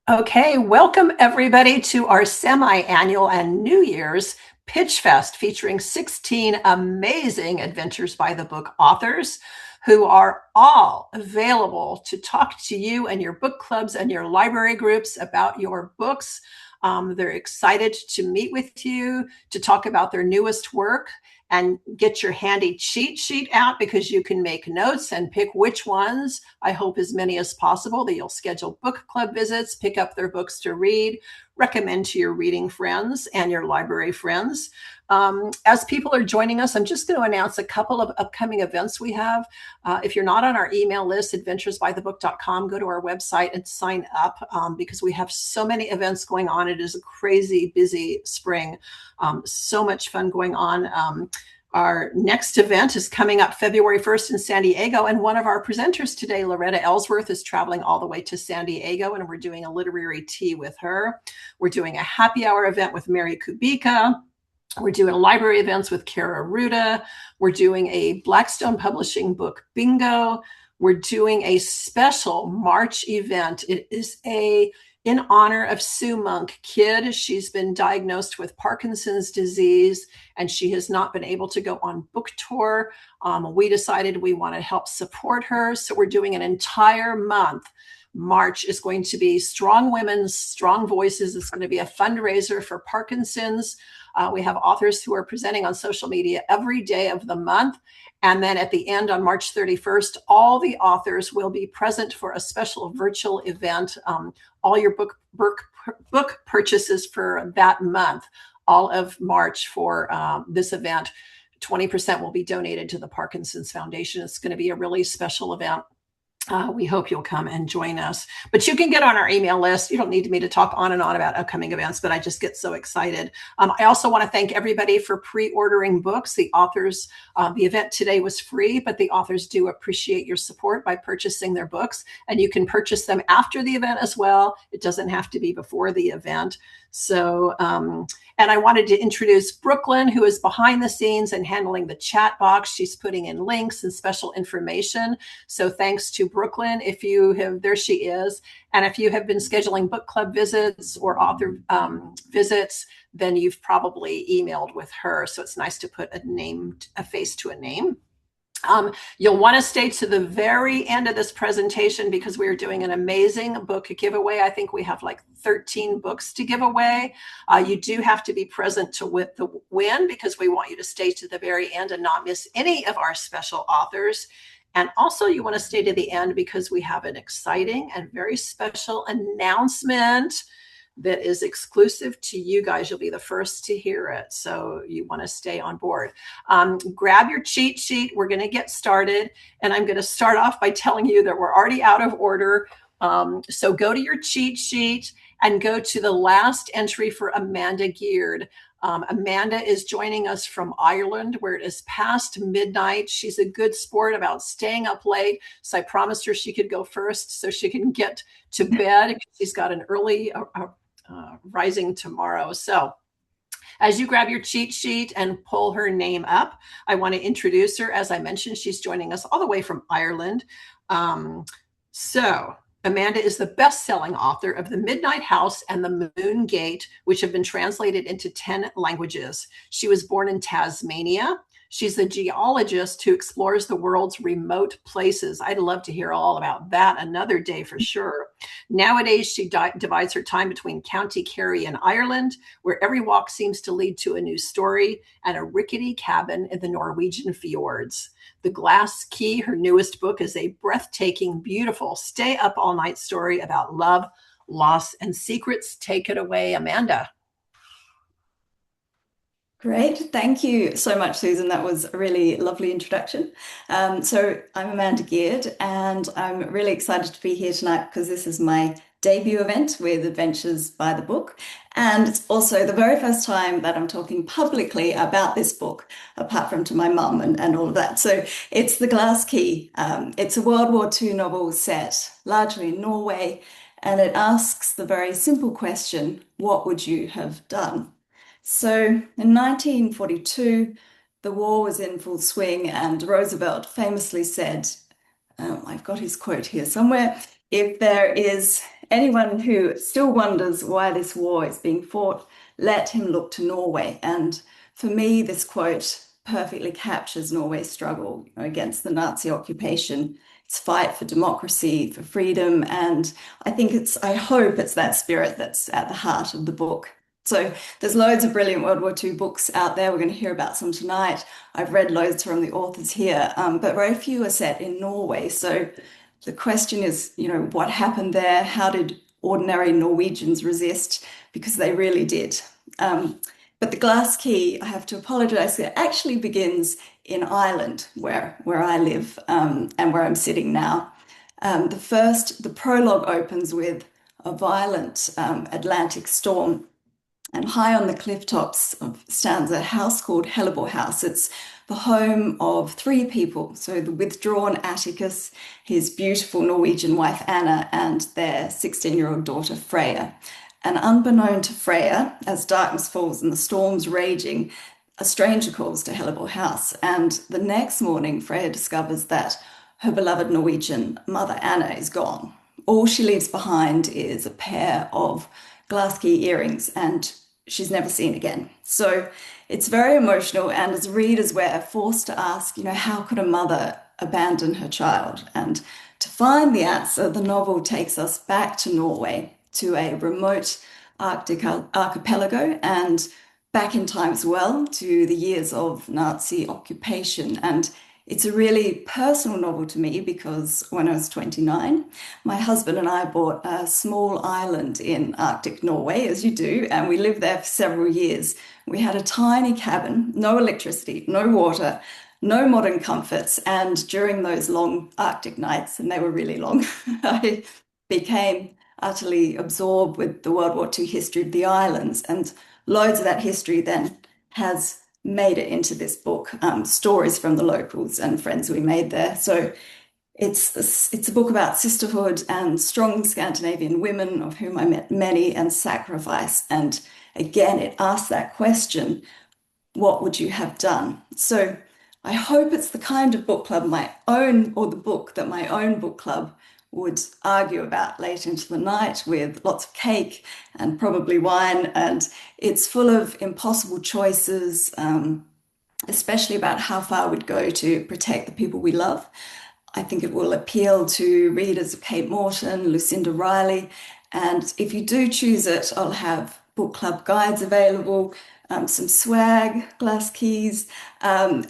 Okay, welcome everybody to our semi-annual and New Year's Pitchfest featuring 16 amazing Adventures by the Book authors who are all available to talk to you and your book clubs and your library groups about your books. They're excited to meet with you, to talk about their newest work, and get your handy cheat sheet out because you can make notes and pick which ones, I hope as many as possible, that you'll schedule book club visits, pick up their books to read, recommend to your reading friends and your library friends. As people are joining us, I'm just going to announce a couple of upcoming events we have. If you're not on our email list, adventuresbythebook.com, go to our website and sign up because we have so many events going on. It is a crazy busy spring. So much fun going on. Our next event is coming up February 1st in San Diego, and one of our presenters today, Loretta Ellsworth, is traveling all the way to San Diego, and we're doing a literary tea with her. We're doing a happy hour event with Mary Kubica. We're doing library events with Kara Ruda. We're doing a Blackstone Publishing book bingo. We're doing a special March event. It is in honor of Sue Monk Kidd. She's been diagnosed with Parkinson's disease and she has not been able to go on book tour. We decided we want to help support her. So we're doing an entire month. March is going to be Strong Women's Strong Voices. It's going to be a fundraiser for Parkinson's. We have authors who are presenting on social media every day of the month. And then at the end on March 31st, all the authors will be present for a special virtual event. All your book purchases for that month, all of March for this event, 20% will be donated to the Parkinson's Foundation. It's going to be a really special event. We hope you'll come and join us. But you can get on our email list. You don't need me to talk on and on about upcoming events, but I just get so excited. I also want to thank everybody for pre-ordering books. The authors, the event today was free, but the authors do appreciate your support by purchasing their books. And you can purchase them after the event as well. It doesn't have to be before the event. So, and I wanted to introduce Brooklyn, who is behind the scenes and handling the chat box. She's putting in links and special information. So thanks to Brooklyn. If you have, there she is. And if you have been scheduling book club visits or author visits, then you've probably emailed with her. So it's nice to put a face to a name. You'll want to stay to the very end of this presentation because we're doing an amazing book giveaway. I think we have like 13 books to give away. You do have to be present to win because we want you to stay to the very end and not miss any of our special authors. And also you want to stay to the end because we have an exciting and very special announcement that is exclusive to you guys. You'll be the first to hear it. So you want to stay on board. Grab your cheat sheet. We're going to get started. And I'm going to start off by telling you that we're already out of order. So go to your cheat sheet and go to the last entry for Amanda Geard. Amanda is joining us from Ireland, where it is past midnight. She's a good sport about staying up late. So I promised her she could go first so she can get to bed. She's got an early rising tomorrow. So as you grab your cheat sheet and pull her name up, I want to introduce her. As I mentioned, she's joining us all the way from Ireland. So Amanda is the best-selling author of The Midnight House and The Moon Gate, which have been translated into 10 languages. She was born in Tasmania. She's a geologist who explores the world's remote places. I'd love to hear all about that another day for sure. Nowadays, she divides her time between County Kerry and Ireland, where every walk seems to lead to a new story, and a rickety cabin in the Norwegian fjords. The Glass Key, her newest book, is a breathtaking, beautiful, stay-up-all-night story about love, loss, and secrets. Take it away, Amanda. Great. Thank you so much, Susan. That was a really lovely introduction. So I'm Amanda Geard, and I'm really excited to be here tonight because this is my debut event with Adventures by the Book. And it's also the very first time that I'm talking publicly about this book, apart from to my mum and all of that. So it's The Glass Key. It's a World War II novel set largely in Norway, and it asks the very simple question, what would you have done? So in 1942, the war was in full swing, and Roosevelt famously said, I've got his quote here somewhere, if there is anyone who still wonders why this war is being fought, let him look to Norway. And for me, this quote perfectly captures Norway's struggle against the Nazi occupation, its fight for democracy, for freedom. And I hope it's that spirit that's at the heart of the book. So there's loads of brilliant World War II books out there. We're going to hear about some tonight. I've read loads from the authors here, but very few are set in Norway. So the question is, what happened there? How did ordinary Norwegians resist? Because they really did. But the glass key, I have to apologize, it actually begins in Ireland, where I live, and where I'm sitting now. The prologue opens with a violent Atlantic storm, and high on the cliff tops stands a house called Hellebore House. It's the home of three people. So the withdrawn Atticus, his beautiful Norwegian wife Anna, and their 16-year-old daughter Freya. And unbeknown to Freya, as darkness falls and the storm's raging, a stranger calls to Hellebore House. And the next morning, Freya discovers that her beloved Norwegian mother Anna is gone. All she leaves behind is a pair of glass key earrings, and she's never seen again. So it's very emotional, and as readers, we're forced to ask, how could a mother abandon her child? And to find the answer, the novel takes us back to Norway, to a remote Arctic archipelago, and back in time as well to the years of Nazi occupation. And it's a really personal novel to me because when I was 29, my husband and I bought a small island in Arctic Norway, as you do, and we lived there for several years. We had a tiny cabin, no electricity, no water, no modern comforts, and during those long Arctic nights, and they were really long, I became utterly absorbed with the World War II history of the islands, and loads of that history then has made it into this book, stories from the locals and friends we made there. So it's a book about sisterhood and strong Scandinavian women, of whom I met many, and sacrifice. And again, it asks that question, what would you have done? So I hope it's the kind of book club the book that my own book club would argue about late into the night with lots of cake and probably wine. And it's full of impossible choices, especially about how far we'd go to protect the people we love. I think it will appeal to readers of Kate Morton, Lucinda Riley. And if you do choose it, I'll have book club guides available, some swag, glass keys. And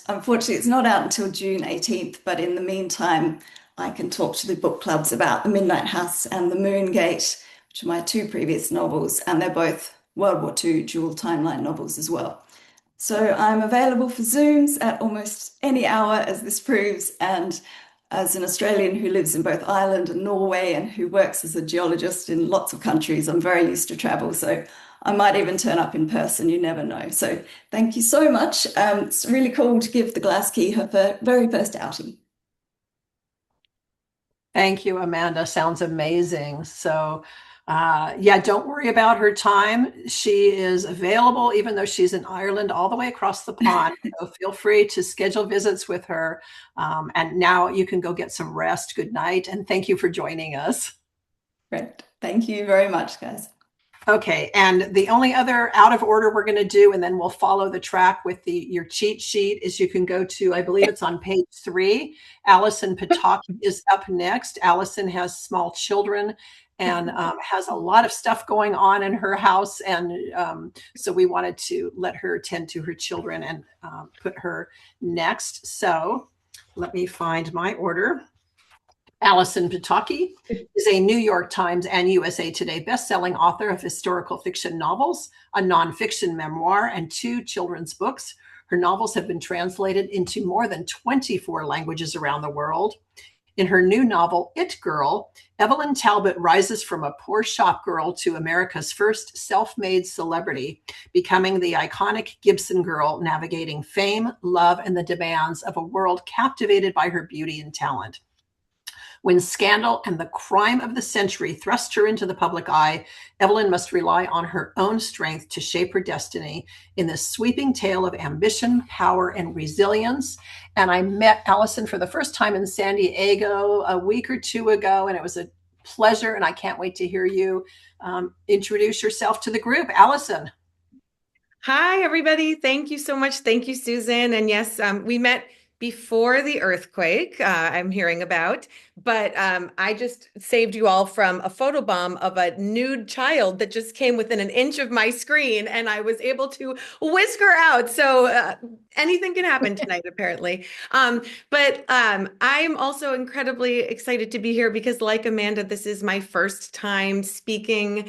unfortunately, it's not out until June 18th. But in the meantime, I can talk to the book clubs about The Midnight House and The Moon Gate, which are my two previous novels, and they're both World War II dual timeline novels as well. So I'm available for Zooms at almost any hour, as this proves, and as an Australian who lives in both Ireland and Norway and who works as a geologist in lots of countries, I'm very used to travel, so I might even turn up in person, you never know. So thank you so much. It's really cool to give the Glass Key her very first outing. Thank you, Amanda. Sounds amazing. So, yeah, don't worry about her time. She is available, even though she's in Ireland, all the way across the pond. So feel free to schedule visits with her. And now you can go get some rest. Good night. And thank you for joining us. Great. Thank you very much, guys. Okay, and the only other out of order we're going to do, and then we'll follow the track with your cheat sheet, is you can go to, I believe it's on page 3. Allison Pataki is up next. Allison has small children and has a lot of stuff going on in her house, and so we wanted to let her tend to her children and put her next. So let me find my order. Allison Pataki is a New York Times and USA Today bestselling author of historical fiction novels, a nonfiction memoir, and 2 children's books. Her novels have been translated into more than 24 languages around the world. In her new novel, It Girl, Evelyn Talbot rises from a poor shop girl to America's first self-made celebrity, becoming the iconic Gibson girl navigating fame, love, and the demands of a world captivated by her beauty and talent. When scandal and the crime of the century thrust her into the public eye, Evelyn must rely on her own strength to shape her destiny in this sweeping tale of ambition, power, and resilience. And I met Allison for the first time in San Diego a week or 2 ago, and it was a pleasure, and I can't wait to hear you introduce yourself to the group. Allison. Hi, everybody. Thank you so much. Thank you, Susan. And yes, we met before the earthquake, I'm hearing about, but I just saved you all from a photobomb of a nude child that just came within an inch of my screen, and I was able to whisk her out. So anything can happen tonight, apparently. But I'm also incredibly excited to be here because, like Amanda, this is my first time speaking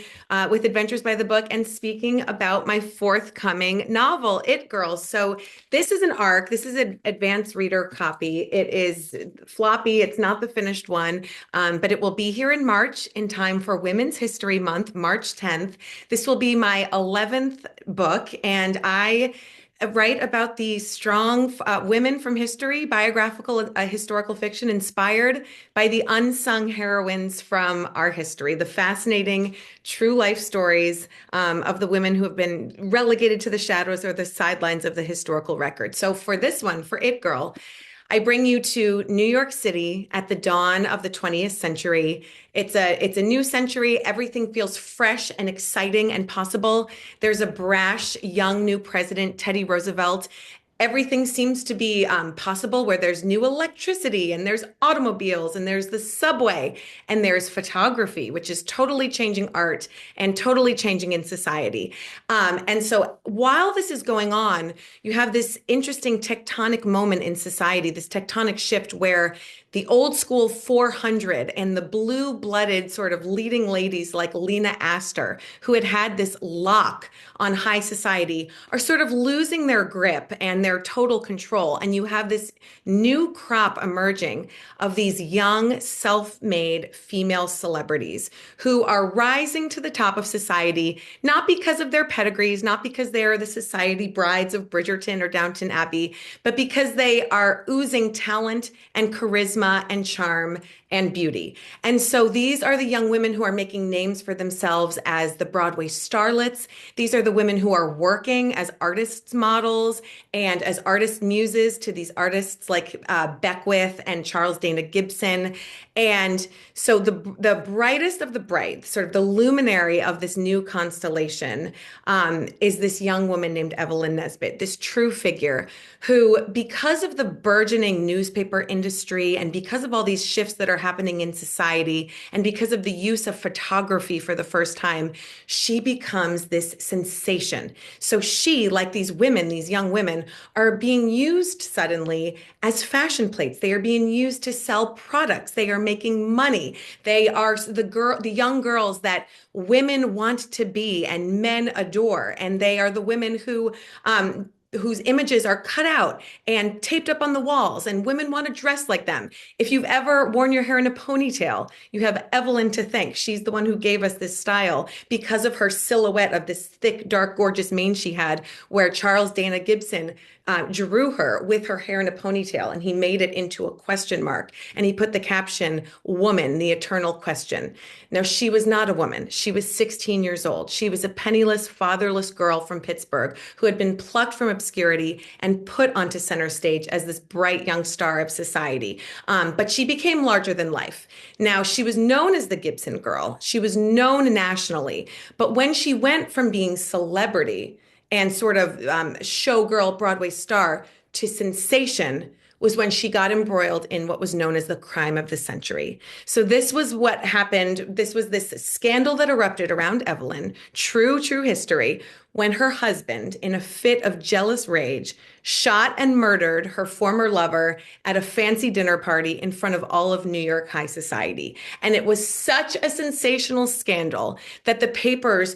with Adventures by the Book and speaking about my forthcoming novel, It Girls. So this is an ARC. This is an advanced reader copy. It is floppy. It's not the finished one, but it will be here in March in time for Women's History Month, March 10th. This will be my 11th book, and I write about the strong women from history, biographical, historical fiction inspired by the unsung heroines from our history, the fascinating true life stories of the women who have been relegated to the shadows or the sidelines of the historical record. So for this one, for It Girl, I bring you to New York City at the dawn of the 20th century. It's a new century. Everything feels fresh and exciting and possible. There's a brash young new president, Teddy Roosevelt. Everything seems to be possible where there's new electricity and there's automobiles and there's the subway and there's photography, which is totally changing art and totally changing in society. And so while this is going on, you have this interesting tectonic moment in society, this tectonic shift where the old school 400 and the blue-blooded sort of leading ladies like Lena Astor, who had had this lock on high society, are sort of losing their grip and their total control. And you have this new crop emerging of these young, self-made female celebrities who are rising to the top of society, not because of their pedigrees, not because they are the society brides of Bridgerton or Downton Abbey, but because they are oozing talent and charisma and charm and beauty. And so these are the young women who are making names for themselves as the Broadway starlets. These are the women who are working as artists models and as artist muses to these artists like Beckwith and Charles Dana Gibson. And so the brightest of the bright, sort of the luminary of this new constellation, is this young woman named Evelyn Nesbit, this true figure who, because of the burgeoning newspaper industry and because of all these shifts that are happening in society and because of the use of photography for the first time, she becomes this sensation. So she, like these women, these young women, are being used suddenly as fashion plates. They are being used to sell products. They are making money. They are the young girls that women want to be and men adore. And they are the women whose images are cut out and taped up on the walls, and women want to dress like them. If you've ever worn your hair in a ponytail, you have Evelyn to thank. She's the one who gave us this style because of her silhouette of this thick, dark, gorgeous mane she had, where Charles Dana Gibson drew her with her hair in a ponytail, and he made it into a question mark. And he put the caption, "Woman, the eternal question." Now, she was not a woman. She was 16 years old. She was a penniless, fatherless girl from Pittsburgh who had been plucked from obscurity and put onto center stage as this bright young star of society. But she became larger than life. Now, she was known as the Gibson girl. She was known nationally. But when she went from being celebrity and sort of showgirl Broadway star to sensation was when she got embroiled in what was known as the crime of the century. So this was what happened. This was this scandal that erupted around Evelyn, true history, when her husband, in a fit of jealous rage, shot and murdered her former lover at a fancy dinner party in front of all of New York high society. And it was such a sensational scandal that the papers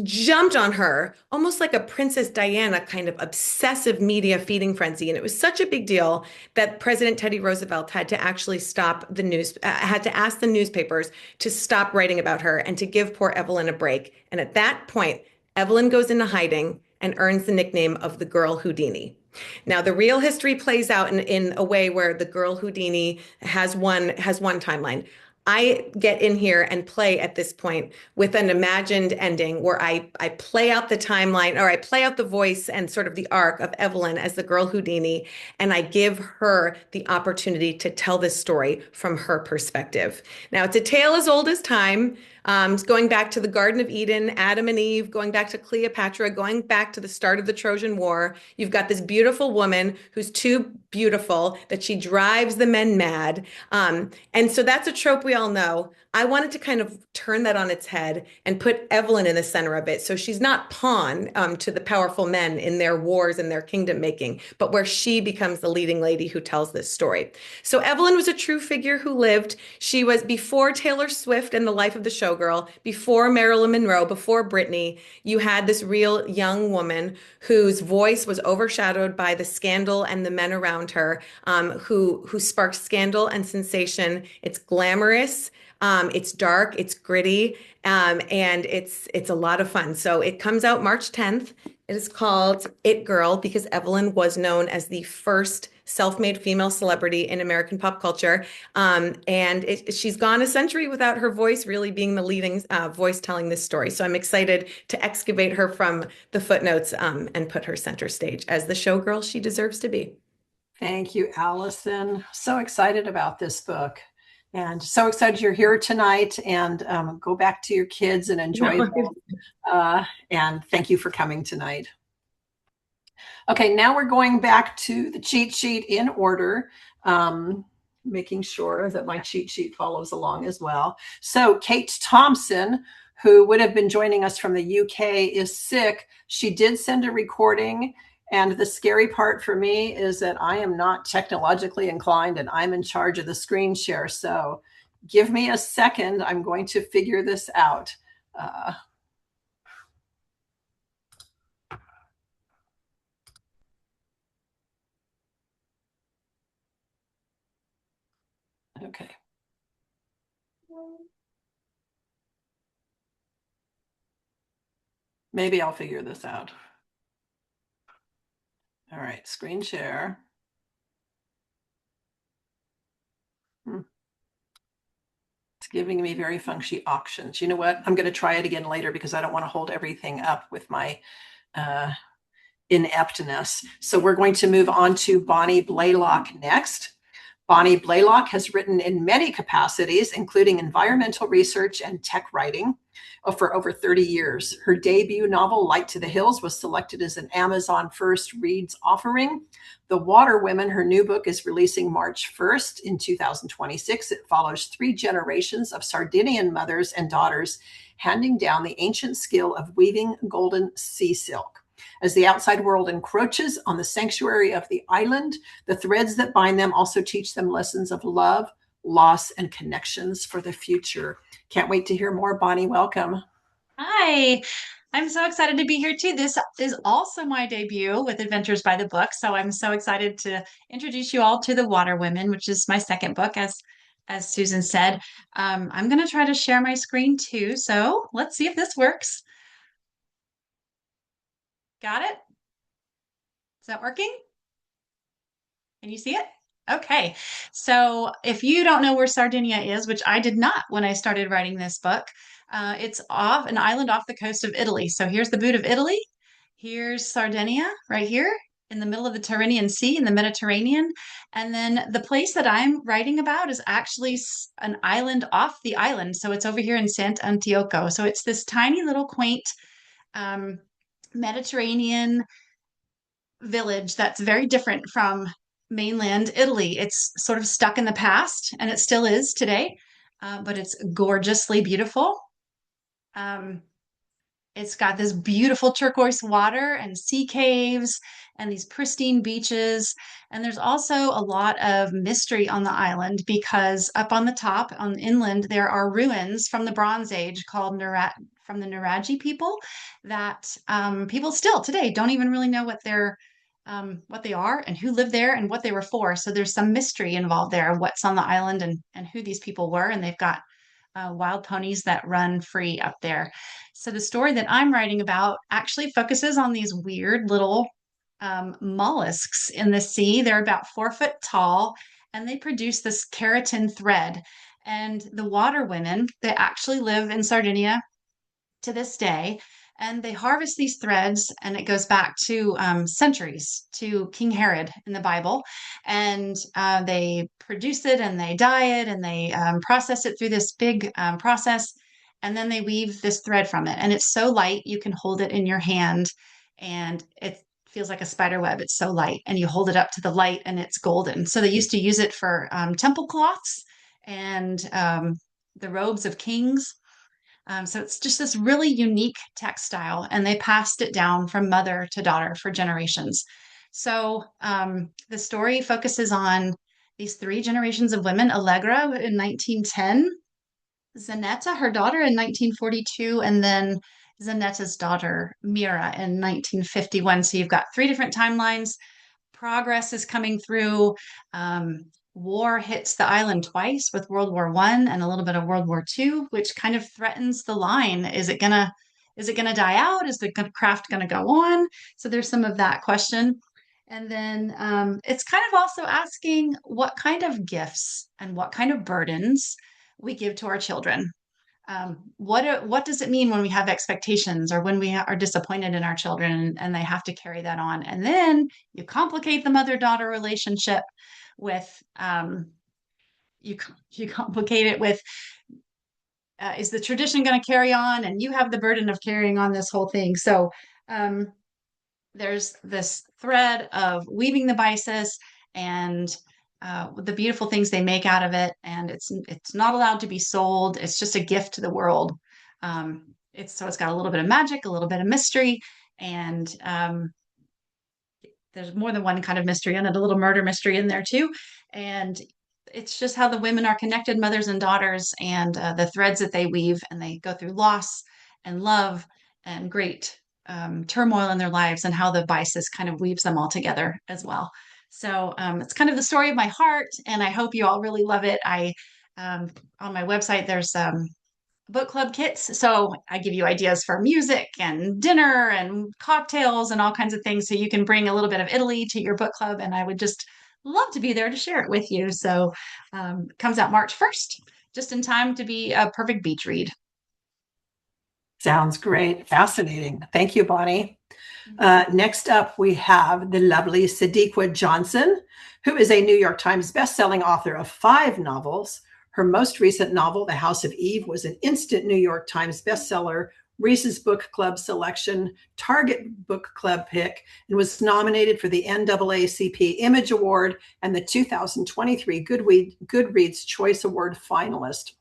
jumped on her almost like a Princess Diana kind of obsessive media feeding frenzy. And it was such a big deal that President Teddy Roosevelt had to actually had to ask the newspapers to stop writing about her and to give poor Evelyn a break. And at that point, Evelyn goes into hiding and earns the nickname of the Girl Houdini. Now, the real history plays out in a way where the Girl Houdini has one timeline. I get in here and play at this point with an imagined ending where I play out the timeline, or I play out the voice and sort of the arc of Evelyn as the girl Houdini, and I give her the opportunity to tell this story from her perspective. Now, it's a tale as old as time. It's going back to the Garden of Eden, Adam and Eve, going back to Cleopatra, going back to the start of the Trojan War. You've got this beautiful woman who's too beautiful that she drives the men mad. And so that's a trope we all know. I wanted to kind of turn that on its head and put Evelyn in the center of it. So she's not pawn to the powerful men in their wars and their kingdom making, but where she becomes the leading lady who tells this story. So Evelyn was a true figure who lived. She was before Taylor Swift and the Life of the Showgirl, before Marilyn Monroe, before Britney. You had this real young woman whose voice was overshadowed by the scandal and the men around her, who sparked scandal and sensation. It's glamorous. It's dark, it's gritty, and it's a lot of fun. So it comes out March 10th. It is called It Girl because Evelyn was known as the first self-made female celebrity in American pop culture. She's gone a century without her voice really being the leading voice telling this story. So I'm excited to excavate her from the footnotes and put her center stage as the showgirl she deserves to be. Thank you, Allison. So excited about this book. And so excited you're here tonight, and go back to your kids and enjoy them. And thank you for coming tonight. Okay, now we're going back to the cheat sheet in order, making sure that my cheat sheet follows along as well. So Kate Thompson, who would have been joining us from the UK, is sick. She did send a recording. And the scary part for me is that I am not technologically inclined and I'm in charge of the screen share. So give me a second. I'm going to figure this out. Okay. Maybe I'll figure this out. All right, screen share. It's giving me very funky options. You know what? I'm going to try it again later because I don't want to hold everything up with my ineptness. So we're going to move on to Bonnie Blaylock next. Bonnie Blaylock has written in many capacities, including environmental research and tech writing, for over 30 years. Her debut novel, Light to the Hills, was selected as an Amazon First Reads offering. The Water Women, her new book, is releasing March 1st in 2026. It follows 3 generations of Sardinian mothers and daughters handing down the ancient skill of weaving golden sea silk. As the outside world encroaches on the sanctuary of the island, the threads that bind them also teach them lessons of love, loss, and connections for the future. Can't wait to hear more. Bonnie, welcome. Hi, I'm so excited to be here too. This is also my debut with Adventures by the Book, so I'm so excited to introduce you all to The Water Women, which is my second book, as Susan said. I'm going to try to share my screen too, so let's see if this works. Got it? Is that working? Can you see it? Okay, so if you don't know where Sardinia is, which I did not when I started writing this book, it's off an island off the coast of Italy. So here's the boot of Italy. Here's Sardinia right here in the middle of the Tyrrhenian Sea in the Mediterranean. And then the place that I'm writing about is actually an island off the island. So it's over here in Sant'Antioco. So it's this tiny little quaint Mediterranean village that's very different from mainland Italy. It's sort of stuck in the past, and it still is today, but it's gorgeously beautiful. It's got this beautiful turquoise water and sea caves and these pristine beaches. And there's also a lot of mystery on the island because up on the top, on inland, there are ruins from the Bronze Age called from the Nuraji people that people still today don't even really know what they are and who lived there and what they were for. So there's some mystery involved there of what's on the island and who these people were. And they've got wild ponies that run free up there. So the story that I'm writing about actually focuses on these weird little mollusks in the sea. They're about 4 foot tall, and they produce this keratin thread. And the water women, they actually live in Sardinia to this day. And they harvest these threads, and it goes back to centuries to King Herod in the Bible. And they produce it and they dye it and they process it through this big process. And then they weave this thread from it. And it's so light, you can hold it in your hand and it feels like a spider web. It's so light. And you hold it up to the light and it's golden. So they used to use it for temple cloths and the robes of kings. So it's just this really unique textile, and they passed it down from mother to daughter for generations. So the story focuses on these three generations of women: Allegra in 1910, Zanetta, her daughter, in 1942, and then Zanetta's daughter, Mira, in 1951. So you've got three different timelines. Progress is coming through. War hits the island twice with World War One and a little bit of World War Two, which kind of threatens the line. Is it gonna die out? Is the craft gonna go on? So there's some of that question. And then it's kind of also asking what kind of gifts and what kind of burdens we give to our children. What does it mean when we have expectations or when we are disappointed in our children and they have to carry that on? And then you complicate the mother-daughter relationship with you complicate it with is the tradition going to carry on? And you have the burden of carrying on this whole thing. So there's this thread of weaving the byssus and the beautiful things they make out of it, and it's not allowed to be sold. It's just a gift to the world. It's got a little bit of magic, a little bit of mystery, and there's more than one kind of mystery in it, a little murder mystery in there too. And it's just how the women are connected, mothers and daughters, and the threads that they weave, and they go through loss and love and great turmoil in their lives, and how the byssus kind of weaves them all together as well. So it's kind of the story of my heart, and I hope you all really love it. On my website, there's book club kits. So I give you ideas for music and dinner and cocktails and all kinds of things. So you can bring a little bit of Italy to your book club. And I would just love to be there to share it with you. So it comes out March 1st, just in time to be a perfect beach read. Sounds great. Fascinating. Thank you, Bonnie. Next up, we have the lovely Sadiqa Johnson, who is a New York Times bestselling author of 5 novels. Her most recent novel, The House of Eve, was an instant New York Times bestseller, Reese's Book Club selection, Target Book Club pick, and was nominated for the NAACP Image Award and the 2023 Goodreads Choice Award finalist.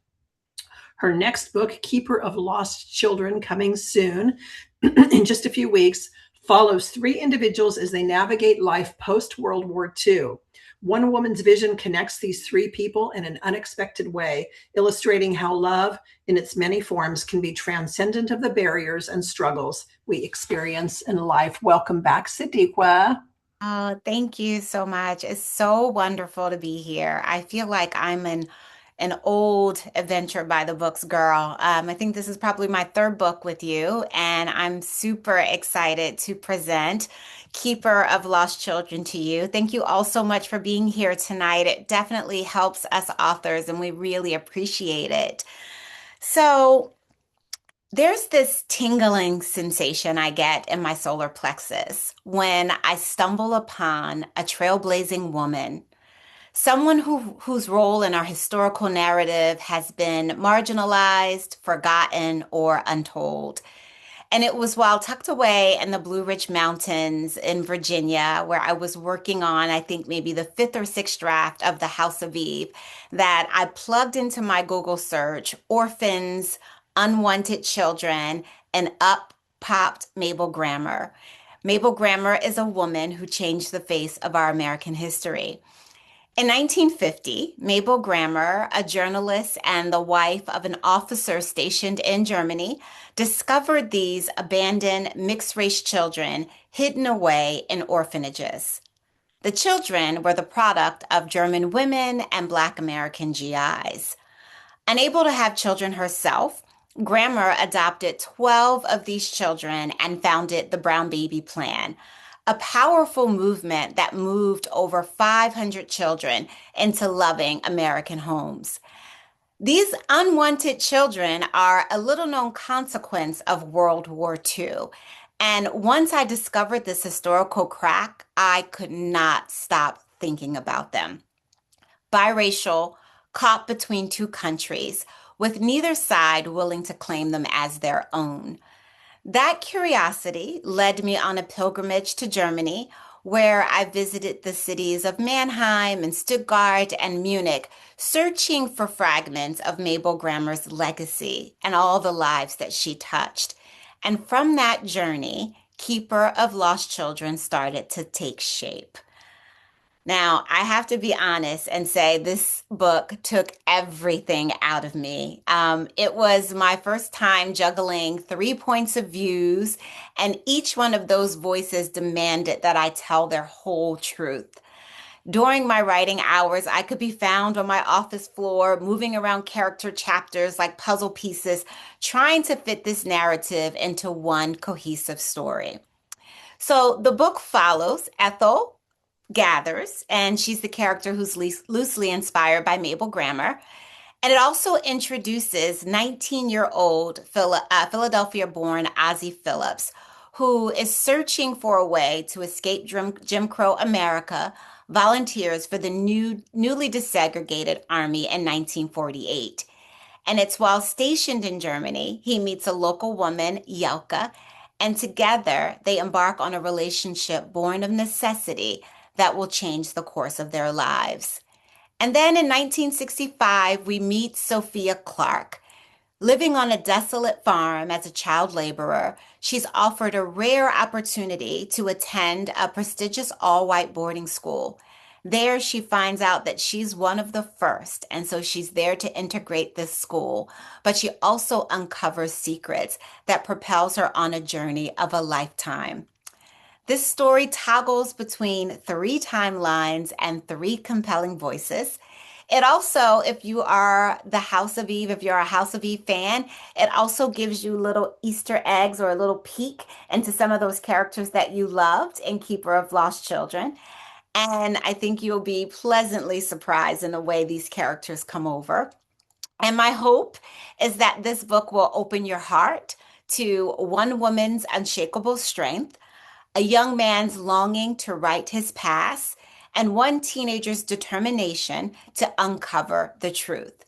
Her next book, Keeper of Lost Children, coming soon in just a few weeks, follows 3 individuals as they navigate life post-World War II. One woman's vision connects these 3 people in an unexpected way, illustrating how love in its many forms can be transcendent of the barriers and struggles we experience in life. Welcome back, Sadiqa. Oh, thank you so much. It's so wonderful to be here. I feel like I'm an old Adventure by the Books girl. I think this is probably my 3rd book with you, and I'm super excited to present Keeper of Lost Children to you. Thank you all so much for being here tonight. It definitely helps us authors, and we really appreciate it. So, there's this tingling sensation I get in my solar plexus when I stumble upon a trailblazing woman, someone whose role in our historical narrative has been marginalized, forgotten, or untold. And it was while tucked away in the Blue Ridge Mountains in Virginia, where I was working on, I think, maybe the 5th or 6th draft of The House of Eve, that I plugged into my Google search orphans, unwanted children, and up popped Mabel Grammer. Mabel Grammer is a woman who changed the face of our American history. In 1950, Mabel Grammer, a journalist and the wife of an officer stationed in Germany, discovered these abandoned mixed-race children hidden away in orphanages. The children were the product of German women and Black American GIs. Unable to have children herself, Grammer adopted 12 of these children and founded the Brown Baby Plan, a powerful movement that moved over 500 children into loving American homes. These unwanted children are a little known consequence of World War II. And once I discovered this historical crack, I could not stop thinking about them. Biracial, caught between two countries, with neither side willing to claim them as their own. That curiosity led me on a pilgrimage to Germany, where I visited the cities of Mannheim and Stuttgart and Munich, searching for fragments of Mabel Grammer's legacy and all the lives that she touched. And from that journey, Keeper of Lost Children started to take shape. Now, I have to be honest and say this book took everything out of me. It was my first time juggling three points of views, and each one of those voices demanded that I tell their whole truth. During my writing hours, I could be found on my office floor, moving around character chapters like puzzle pieces, trying to fit this narrative into one cohesive story. So the book follows Ethel Gathers, and she's the character who's loosely inspired by Mabel Grammer. And it also introduces 19-year-old Philadelphia-born Ozzie Phillips, who is searching for a way to escape Jim Crow America, volunteers for the newly desegregated army in 1948. And it's while stationed in Germany, he meets a local woman, Yelka, and together they embark on a relationship born of necessity that will change the course of their lives. And then in 1965, we meet Sophia Clark. Living on a desolate farm as a child laborer, she's offered a rare opportunity to attend a prestigious all-white boarding school. There, she finds out that she's one of the first, and so she's there to integrate this school. But she also uncovers secrets that propels her on a journey of a lifetime. This story toggles between three timelines and three compelling voices. It also, if you are the House of Eve, if you're a House of Eve fan, it also gives you little Easter eggs or a little peek into some of those characters that you loved in Keeper of Lost Children. And I think you'll be pleasantly surprised in the way these characters come over. And my hope is that this book will open your heart to one woman's unshakable strength, a young man's longing to right his past, and one teenager's determination to uncover the truth.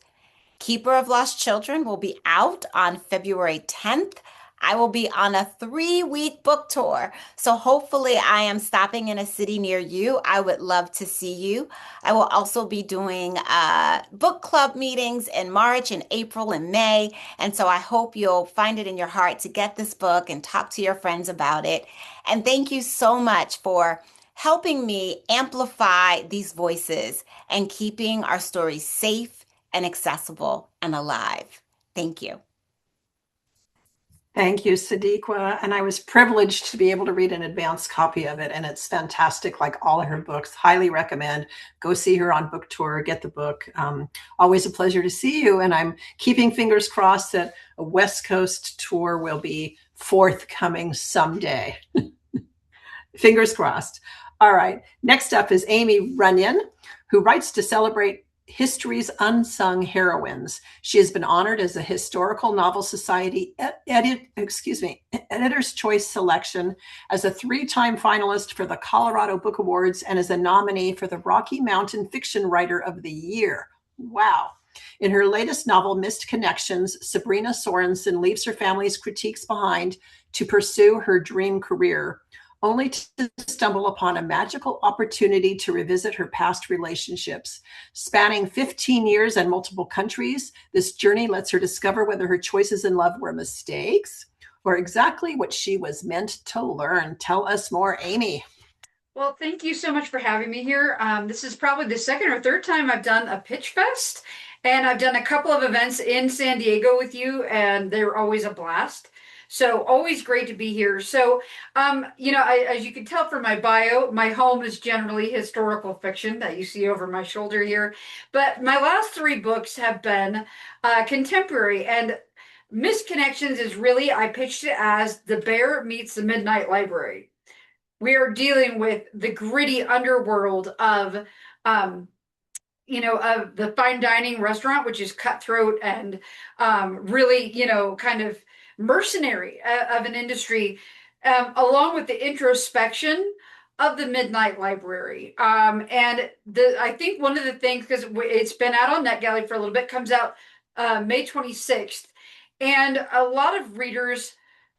Keeper of Lost Children will be out on February 10th. I will be on a 3-week book tour. So hopefully I am stopping in a city near you. I would love to see you. I will also be doing book club meetings in March and April and May. And so I hope you'll find it in your heart to get this book and talk to your friends about it. And thank you so much for helping me amplify these voices and keeping our stories safe and accessible and alive. Thank you. Thank you, Sadiqa. And I was privileged to be able to read an advanced copy of it. And it's fantastic, like all of her books. Highly recommend. Go see her on book tour, get the book. Always a pleasure to see you. And I'm keeping fingers crossed that a West Coast tour will be forthcoming someday. Fingers crossed. All right. Next up is Amy Runyon, who writes to celebrate history's unsung heroines. She has been honored as a Historical Novel Society Editor's Choice Selection, as a 3-time finalist for the Colorado Book Awards, and as a nominee for the Rocky Mountain Fiction Writer of the Year. Wow. In her latest novel, Missed Connections, Sabrina Sorensen leaves her family's critiques behind to pursue her dream career, only to stumble upon a magical opportunity to revisit her past relationships. Spanning 15 years and multiple countries, this journey lets her discover whether her choices in love were mistakes or exactly what she was meant to learn. Tell us more, Amy. Well, thank you so much for having me here. This is probably the second or third time I've done a pitch fest, and I've done a couple of events in San Diego with you, and they're always a blast. So always great to be here. So, as you can tell from my bio, my home is generally historical fiction that you see over my shoulder here. But my last 3 books have been contemporary, and Missed Connections is really, I pitched it as The Bear Meets the Midnight Library. We are dealing with the gritty underworld of of the fine dining restaurant, which is cutthroat and really, kind of mercenary of an industry, along with the introspection of the Midnight Library. And I think one of the things, because it's been out on NetGalley for a little bit, comes out May 26th. And a lot of readers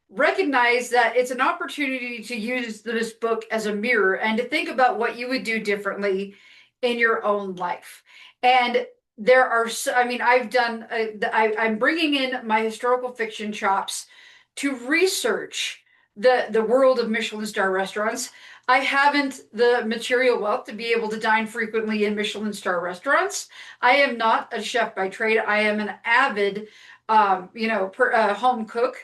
recognize that it's an opportunity to use this book as a mirror and to think about what you would do differently in your own life. And there are, I'm bringing in my historical fiction chops to research the world of Michelin star restaurants. I haven't the material wealth to be able to dine frequently in Michelin star restaurants. I am not a chef by trade. I am an avid, home cook.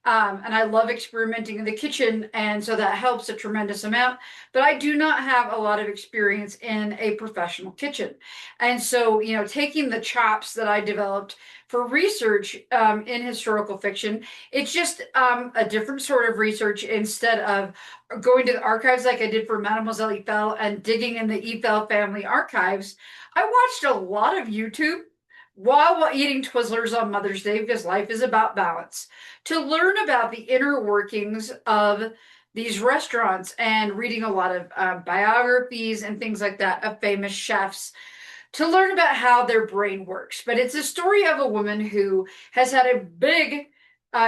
And I love experimenting in the kitchen, and so that helps a tremendous amount. But I do not have a lot of experience in a professional kitchen. And so, taking the chops that I developed for research in historical fiction, it's just a different sort of research. Instead of going to the archives like I did for Mademoiselle Eiffel and digging in the Eiffel family archives, I watched a lot of YouTube while eating Twizzlers on Mother's Day, because life is about balance, to learn about the inner workings of these restaurants, and reading a lot of biographies and things like that of famous chefs to learn about how their brain works. But it's a story of a woman who has had a big,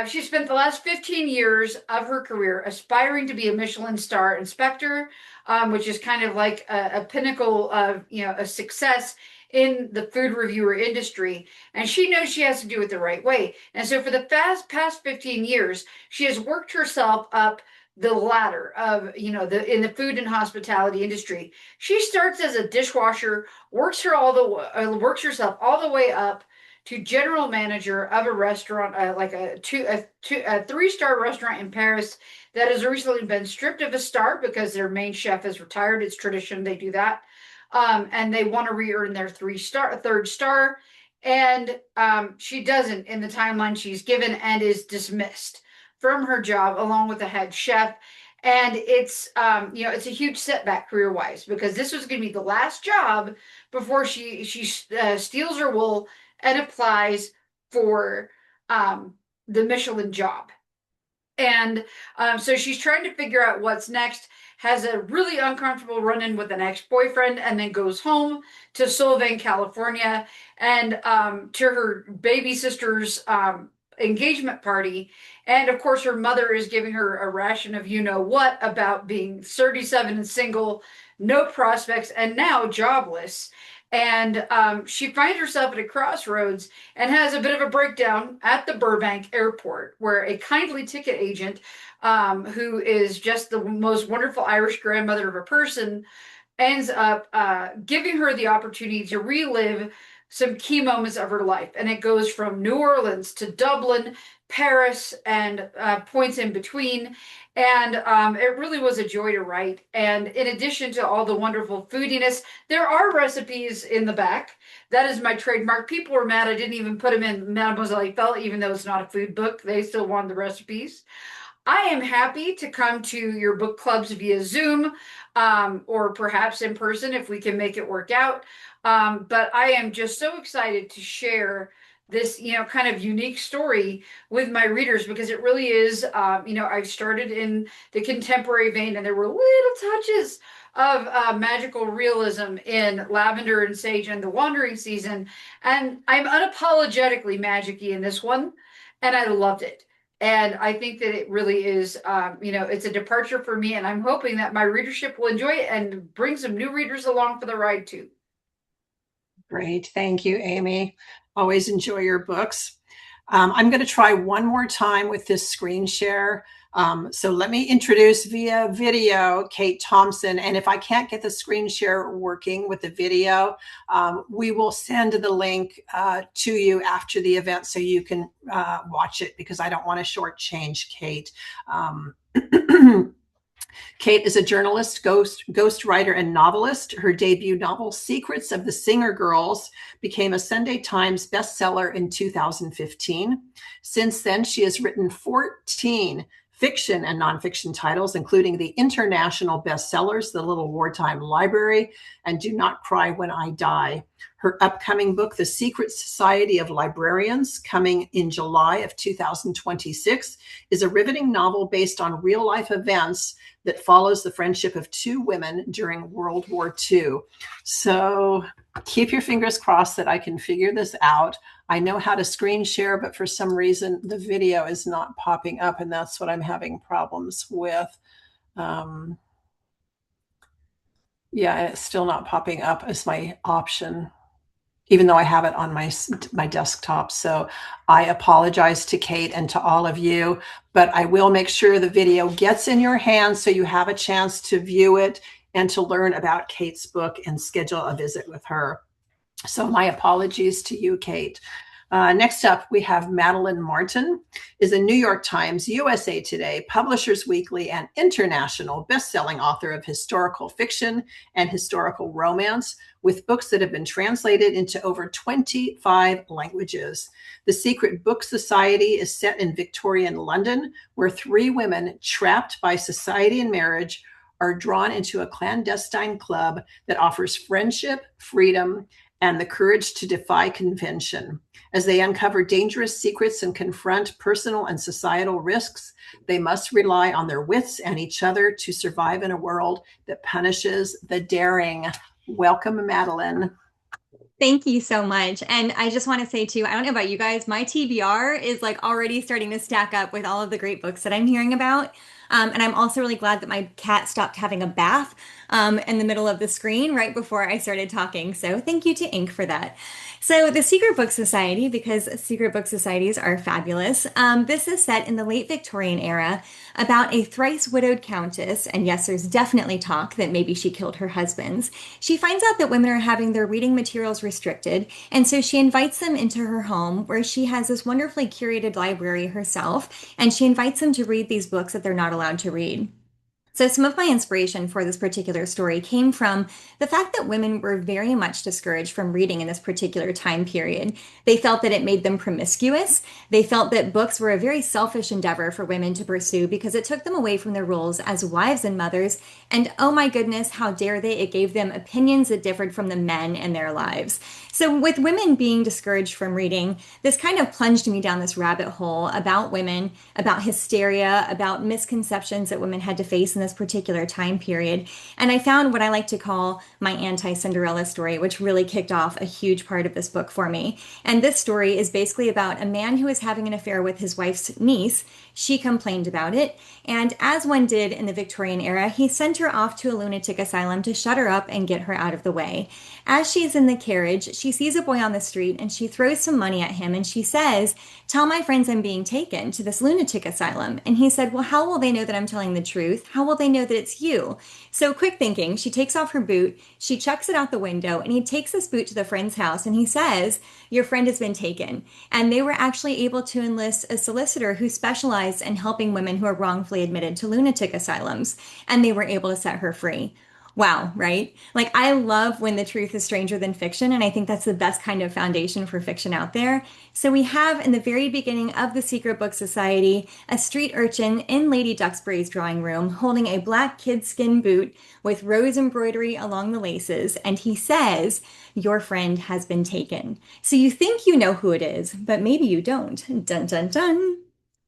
she spent the last 15 years of her career aspiring to be a Michelin star inspector, which is kind of like a pinnacle of, a success in the food reviewer industry, and she knows she has to do it the right way. And so for the past 15 years, she has worked herself up the ladder of, in the food and hospitality industry. She starts as a dishwasher, works herself all the way up to general manager of a restaurant, like a 3-star restaurant in Paris that has recently been stripped of a star because their main chef has retired. It's tradition they do that. And they want to re-earn their third star. And she doesn't in the timeline she's given, and is dismissed from her job along with the head chef. And it's, it's a huge setback career-wise, because this was going to be the last job before she steals her wool and applies for the Michelin job. And so she's trying to figure out what's next, has a really uncomfortable run-in with an ex-boyfriend, and then goes home to Solvang, California, and to her baby sister's engagement party. And of course, her mother is giving her a ration of what about being 37 and single, no prospects, and now jobless. And she finds herself at a crossroads and has a bit of a breakdown at the Burbank airport, where a kindly ticket agent, who is just the most wonderful Irish grandmother of a person, ends up giving her the opportunity to relive some key moments of her life. And it goes from New Orleans to Dublin, Paris, and points in between. And it really was a joy to write. And in addition to all the wonderful foodiness, there are recipes in the back. That is my trademark. People were mad I didn't even put them in Mademoiselle Eiffel, even though it's not a food book. They still wanted the recipes. I am happy to come to your book clubs via Zoom, or perhaps in person if we can make it work out. But I am just so excited to share this, kind of unique story with my readers, because it really is, I've started in the contemporary vein, and there were little touches of magical realism in Lavender and Sage and The Wandering Season. And I'm unapologetically magic-y in this one, and I loved it. And I think that it really is, it's a departure for me, and I'm hoping that my readership will enjoy it and bring some new readers along for the ride too. Great. Thank you, Amy. Always enjoy your books. I'm going to try one more time with this screen share. So let me introduce via video Kate Thompson. And if I can't get the screen share working with the video, we will send the link to you after the event so you can watch it, because I don't want to shortchange Kate. Kate is a journalist, ghost writer, and novelist. Her debut novel, Secrets of the Singer Girls, became a Sunday Times bestseller in 2015. Since then, she has written 14 fiction and nonfiction titles, including the international bestsellers, The Little Wartime Library and Do Not Cry When I Die. Her upcoming book, The Secret Society of Librarians, coming in July of 2026, is a riveting novel based on real life events that follows the friendship of two women during World War II. So keep your fingers crossed that I can figure this out. I know how to screen share, but for some reason the video is not popping up, and that's what I'm having problems with. Yeah, it's still not popping up as my option, even though I have it on my desktop. So I apologize to Kate and to all of you, but I will make sure the video gets in your hands so you have a chance to view it and to learn about Kate's book and schedule a visit with her. So my apologies to you, Kate. Next up, we have Madeline Martin, is a New York Times, USA Today, Publishers Weekly, and international best-selling author of historical fiction and historical romance, with books that have been translated into over 25 languages. The Secret Book Society is set in Victorian London, where three women trapped by society and marriage are drawn into a clandestine club that offers friendship, freedom, and the courage to defy convention. As they uncover dangerous secrets and confront personal and societal risks, they must rely on their wits and each other to survive in a world that punishes the daring. Welcome, Madeline. Thank you so much. And I just want to say too, I don't know about you guys, my TBR is like already starting to stack up with all of the great books that I'm hearing about. And I'm also really glad that my cat stopped having a bath in the middle of the screen right before I started talking. So thank you to Ink for that. So the Secret Book Society, because secret book societies are fabulous, this is set in the late Victorian era about a thrice widowed countess. And yes, there's definitely talk that maybe she killed her husbands. She finds out that women are having their reading materials restricted. And so she invites them into her home where she has this wonderfully curated library herself. And she invites them to read these books that they're not allowed to read. So some of my inspiration for this particular story came from the fact that women were very much discouraged from reading in this particular time period. They felt that it made them promiscuous. They felt that books were a very selfish endeavor for women to pursue because it took them away from their roles as wives and mothers. And oh my goodness, how dare they? It gave them opinions that differed from the men in their lives. So with women being discouraged from reading, this kind of plunged me down this rabbit hole about women, about hysteria, about misconceptions that women had to face in this particular time period. And I found what I like to call my anti-Cinderella story, which really kicked off a huge part of this book for me. And this story is basically about a man who is having an affair with his wife's niece. She complained about it. And as one did in the Victorian era, he sent her off to a lunatic asylum to shut her up and get her out of the way. As she's in the carriage, she sees a boy on the street and she throws some money at him and she says, "Tell my friends I'm being taken to this lunatic asylum." And he said, "Well, how will they know that I'm telling the truth? How will they know that it's you?" So quick thinking, she takes off her boot, she chucks it out the window, and he takes this boot to the friend's house and he says, "Your friend has been taken." And they were actually able to enlist a solicitor who specialized in helping women who are wrongfully admitted to lunatic asylums, and they were able to set her free. Wow, right? Like, I love when the truth is stranger than fiction, and I think that's the best kind of foundation for fiction out there. So we have in the very beginning of the Secret Book Society a street urchin in Lady Duxbury's drawing room holding a black kidskin boot with rose embroidery along the laces, and he says, "Your friend has been taken." So you think you know who it is, but maybe you don't. Dun dun dun.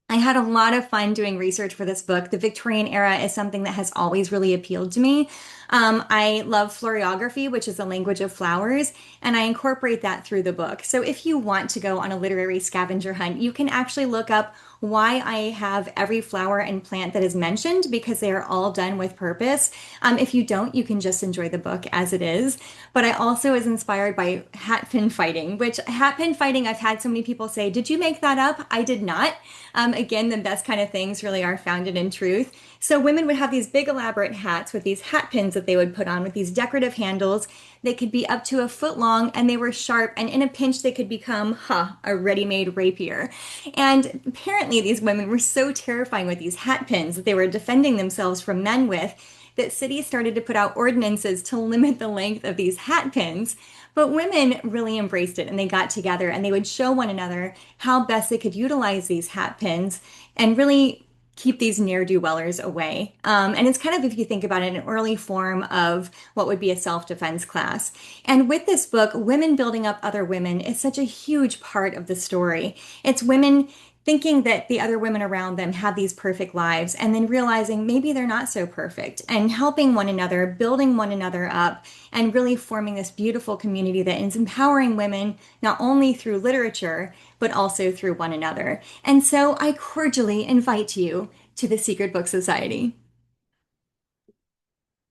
I had a lot of fun doing research for this book. The Victorian era is something that has always really appealed to me. I love florography, which is the language of flowers, and I incorporate that through the book. So if you want to go on a literary scavenger hunt, you can actually look up why I have every flower and plant that is mentioned, because they are all done with purpose. If you don't, you can just enjoy the book as it is. But I also was inspired by hat pin fighting, which hat pin fighting, I've had so many people say, "Did you make that up?" I did not. Again, the best kind of things really are founded in truth. So women would have these big elaborate hats with these hat pins that they would put on with these decorative handles. They could be up to a foot long and they were sharp, and in a pinch they could become, a ready-made rapier. And apparently these women were so terrifying with these hat pins that they were defending themselves from men with, that cities started to put out ordinances to limit the length of these hat pins. But women really embraced it, and they got together and they would show one another how best they could utilize these hat pins and really keep these ne'er-do-wellers away. And it's kind of, if you think about it, an early form of what would be a self-defense class. And with this book, women building up other women is such a huge part of the story. It's women thinking that the other women around them have these perfect lives and then realizing maybe they're not so perfect, and helping one another, building one another up, and really forming this beautiful community that is empowering women not only through literature, but also through one another. And so I cordially invite you to the Secret Book Society.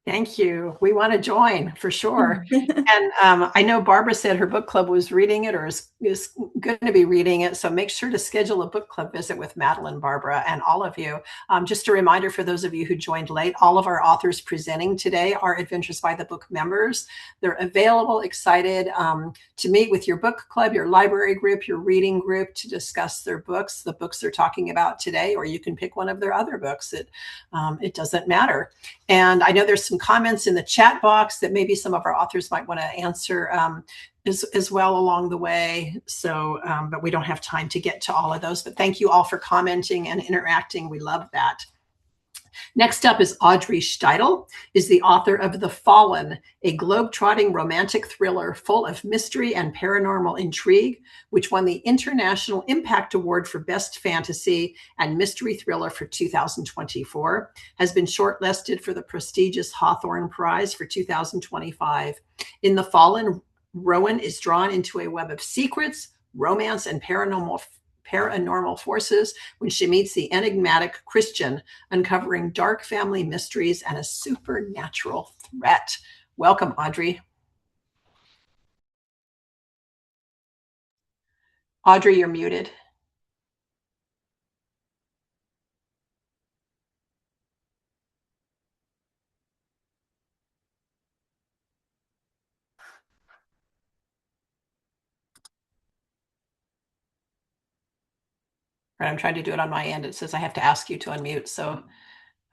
Thank you. We want to join for sure. And I know Barbara said her book club was reading it or is going to be reading it. So make sure to schedule a book club visit with Madeline, Barbara, and all of you. Just a reminder for those of you who joined late, all of our authors presenting today are Adventures by the Book members. They're available, excited to meet with your book club, your library group, your reading group to discuss their books, the books they're talking about today, or you can pick one of their other books. It doesn't matter. And I know there's some comments in the chat box that maybe some of our authors might want to answer as well along the way. So, but we don't have time to get to all of those. But thank you all for commenting and interacting. We love that. Next up is Audrey Steidel, is the author of The Fallen, a globe-trotting romantic thriller full of mystery and paranormal intrigue, which won the International Impact Award for Best Fantasy and Mystery Thriller for 2024, has been shortlisted for the prestigious Hawthorne Prize for 2025. In The Fallen, Rowan is drawn into a web of secrets, romance, and paranormal forces when she meets the enigmatic Christian, uncovering dark family mysteries and a supernatural threat. Welcome, Audrey. Audrey, you're muted. Right, I'm trying to do it on my end. It says I have to ask you to unmute. So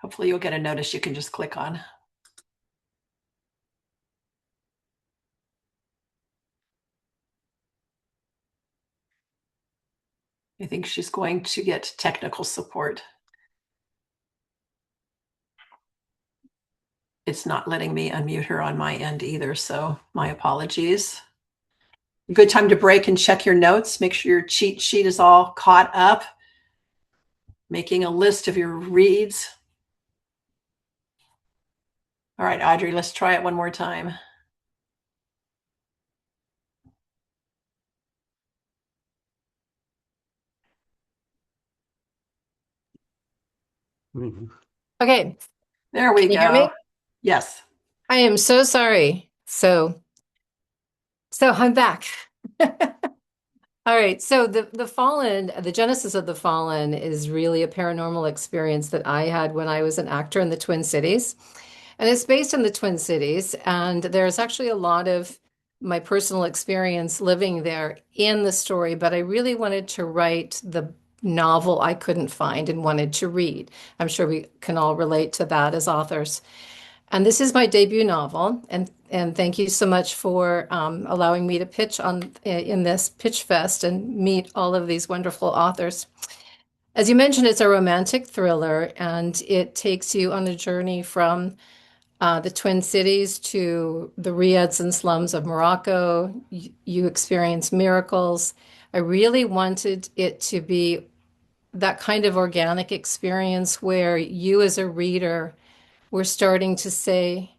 hopefully you'll get a notice you can just click on. I think she's going to get technical support. It's not letting me unmute her on my end either, so my apologies. Good time to break and check your notes. Make sure your cheat sheet is all caught up. Making a list of your reads. All right, Audrey, let's try it one more time. Okay. There we Can you go. hear me? Yes. I am so sorry. So I'm back. All right. So the Fallen, the genesis of the Fallen is really a paranormal experience that I had when I was an actor in the Twin Cities. And it's based in the Twin Cities. And there's actually a lot of my personal experience living there in the story, but I really wanted to write the novel I couldn't find and wanted to read. I'm sure we can all relate to that as authors. And this is my debut novel, and thank you so much for allowing me to pitch in this Pitch Fest and meet all of these wonderful authors. As you mentioned, it's a romantic thriller, and it takes you on a journey from the Twin Cities to the riads and slums of Morocco. You experience miracles. I really wanted it to be that kind of organic experience where you as a reader were starting to say,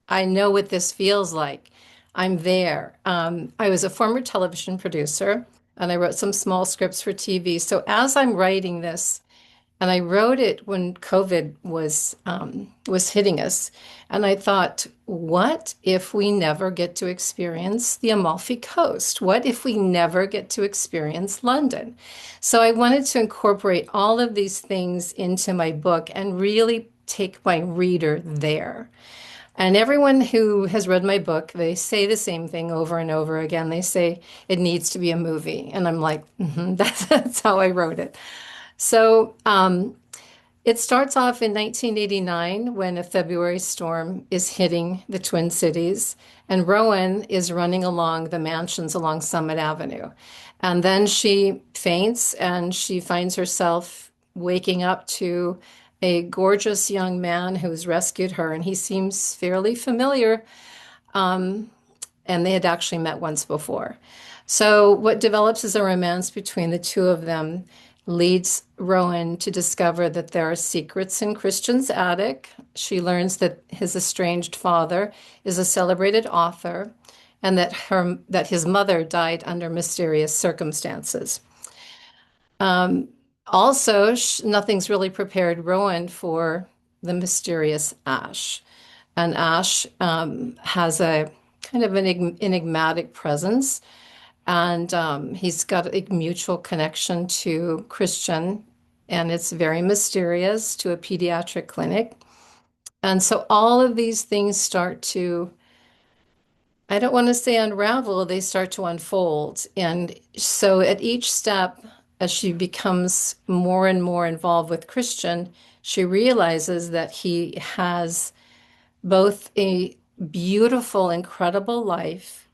I know what this feels like. I'm there. I was a former television producer and I wrote some small scripts for TV. So as I'm writing this, and I wrote it when COVID was hitting us, and I thought, what if we never get to experience the Amalfi Coast? What if we never get to experience London? So I wanted to incorporate all of these things into my book and really take my reader there. And everyone who has read my book, they say the same thing over and over again. They say it needs to be a movie. And I'm like, that's how I wrote it. So it starts off in 1989 when a February storm is hitting the Twin Cities, and Rowan is running along the mansions along Summit Avenue. And then she faints and she finds herself waking up to a gorgeous young man who's rescued her, and he seems fairly familiar. Um, and they had actually met once before. So, what develops as a romance between the two of them leads Rowan to discover that there are secrets in Christian's attic. She learns that his estranged father is a celebrated author and that his mother died under mysterious circumstances. Also, nothing's really prepared Rowan for the mysterious Ash. And Ash has a kind of an enigmatic presence, and he's got a mutual connection to Christian, and it's very mysterious, to a pediatric clinic. And so all of these things start to, I don't want to say unravel, they start to unfold. And so at each step, as she becomes more and more involved with Christian, she realizes that he has both a beautiful, incredible life,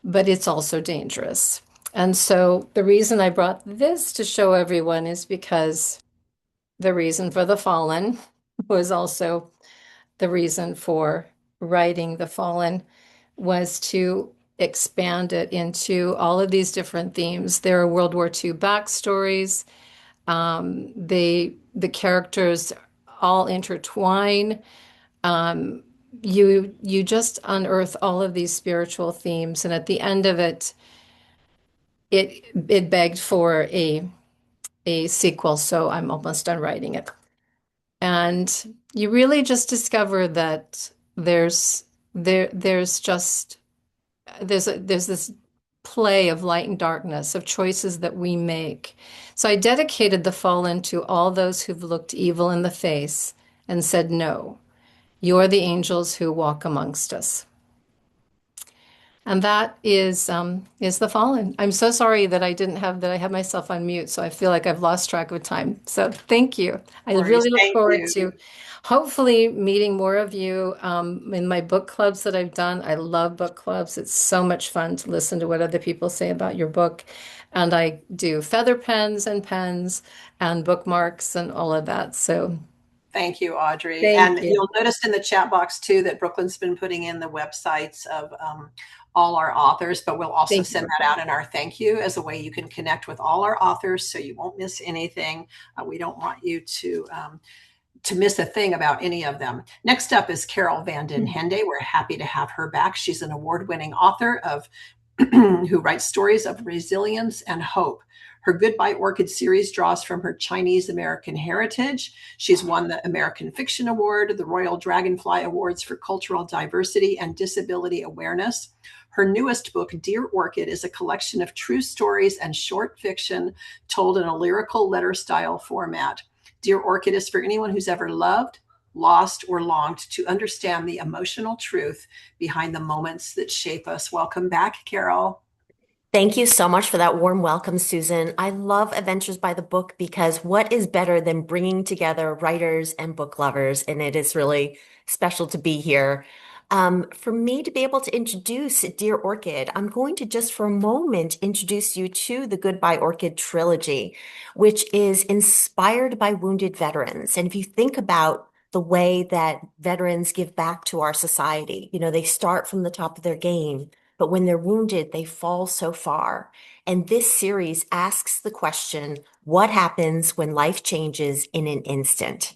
but it's also dangerous. And so the reason I brought this to show everyone is because the reason for The Fallen was also the reason for writing The Fallen, was to expand it into all of these different themes. There are World War II backstories. The characters all intertwine. You just unearth all of these spiritual themes, and at the end of it, it begged for a sequel. So I'm almost done writing it, and you really just discover that there's this play of light and darkness, of choices that we make. So I dedicated The Fallen to all those who've looked evil in the face and said, "No, you're the angels who walk amongst us." And that is The Fallen. I'm so sorry that I had myself on mute, so I feel like I've lost track of time. So thank you. I really look forward to hopefully meeting more of you in my book clubs that I've done. I love book clubs. It's so much fun to listen to what other people say about your book. And I do feather pens and bookmarks and all of that. So thank you, Audrey. thank you. You'll notice in the chat box too that Brooklyn's been putting in the websites of all our authors, but we'll also send that out in our thank you as a way you can connect with all our authors so you won't miss anything. We don't want you to miss a thing about any of them. Next up is Carol Van Den Hende. We're happy to have her back. She's an award-winning author of who writes stories of resilience and hope. Her Goodbye Orchid series draws from her Chinese American heritage. She's won the American Fiction Award, the Royal Dragonfly Awards for Cultural Diversity and Disability Awareness. Her newest book, Dear Orchid, is a collection of true stories and short fiction told in a lyrical letter style format. Dear Orchid is for anyone who's ever loved, lost, or longed to understand the emotional truth behind the moments that shape us. Welcome back, Carol. Thank you so much for that warm welcome, Susan. I love Adventures by the Book because what is better than bringing together writers and book lovers? And it is really special to be here. For me to be able to introduce Dear Orchid, I'm going to just for a moment introduce you to the Goodbye Orchid trilogy, which is inspired by wounded veterans. And if you think about the way that veterans give back to our society, they start from the top of their game, but when they're wounded, they fall so far. And this series asks the question, what happens when life changes in an instant?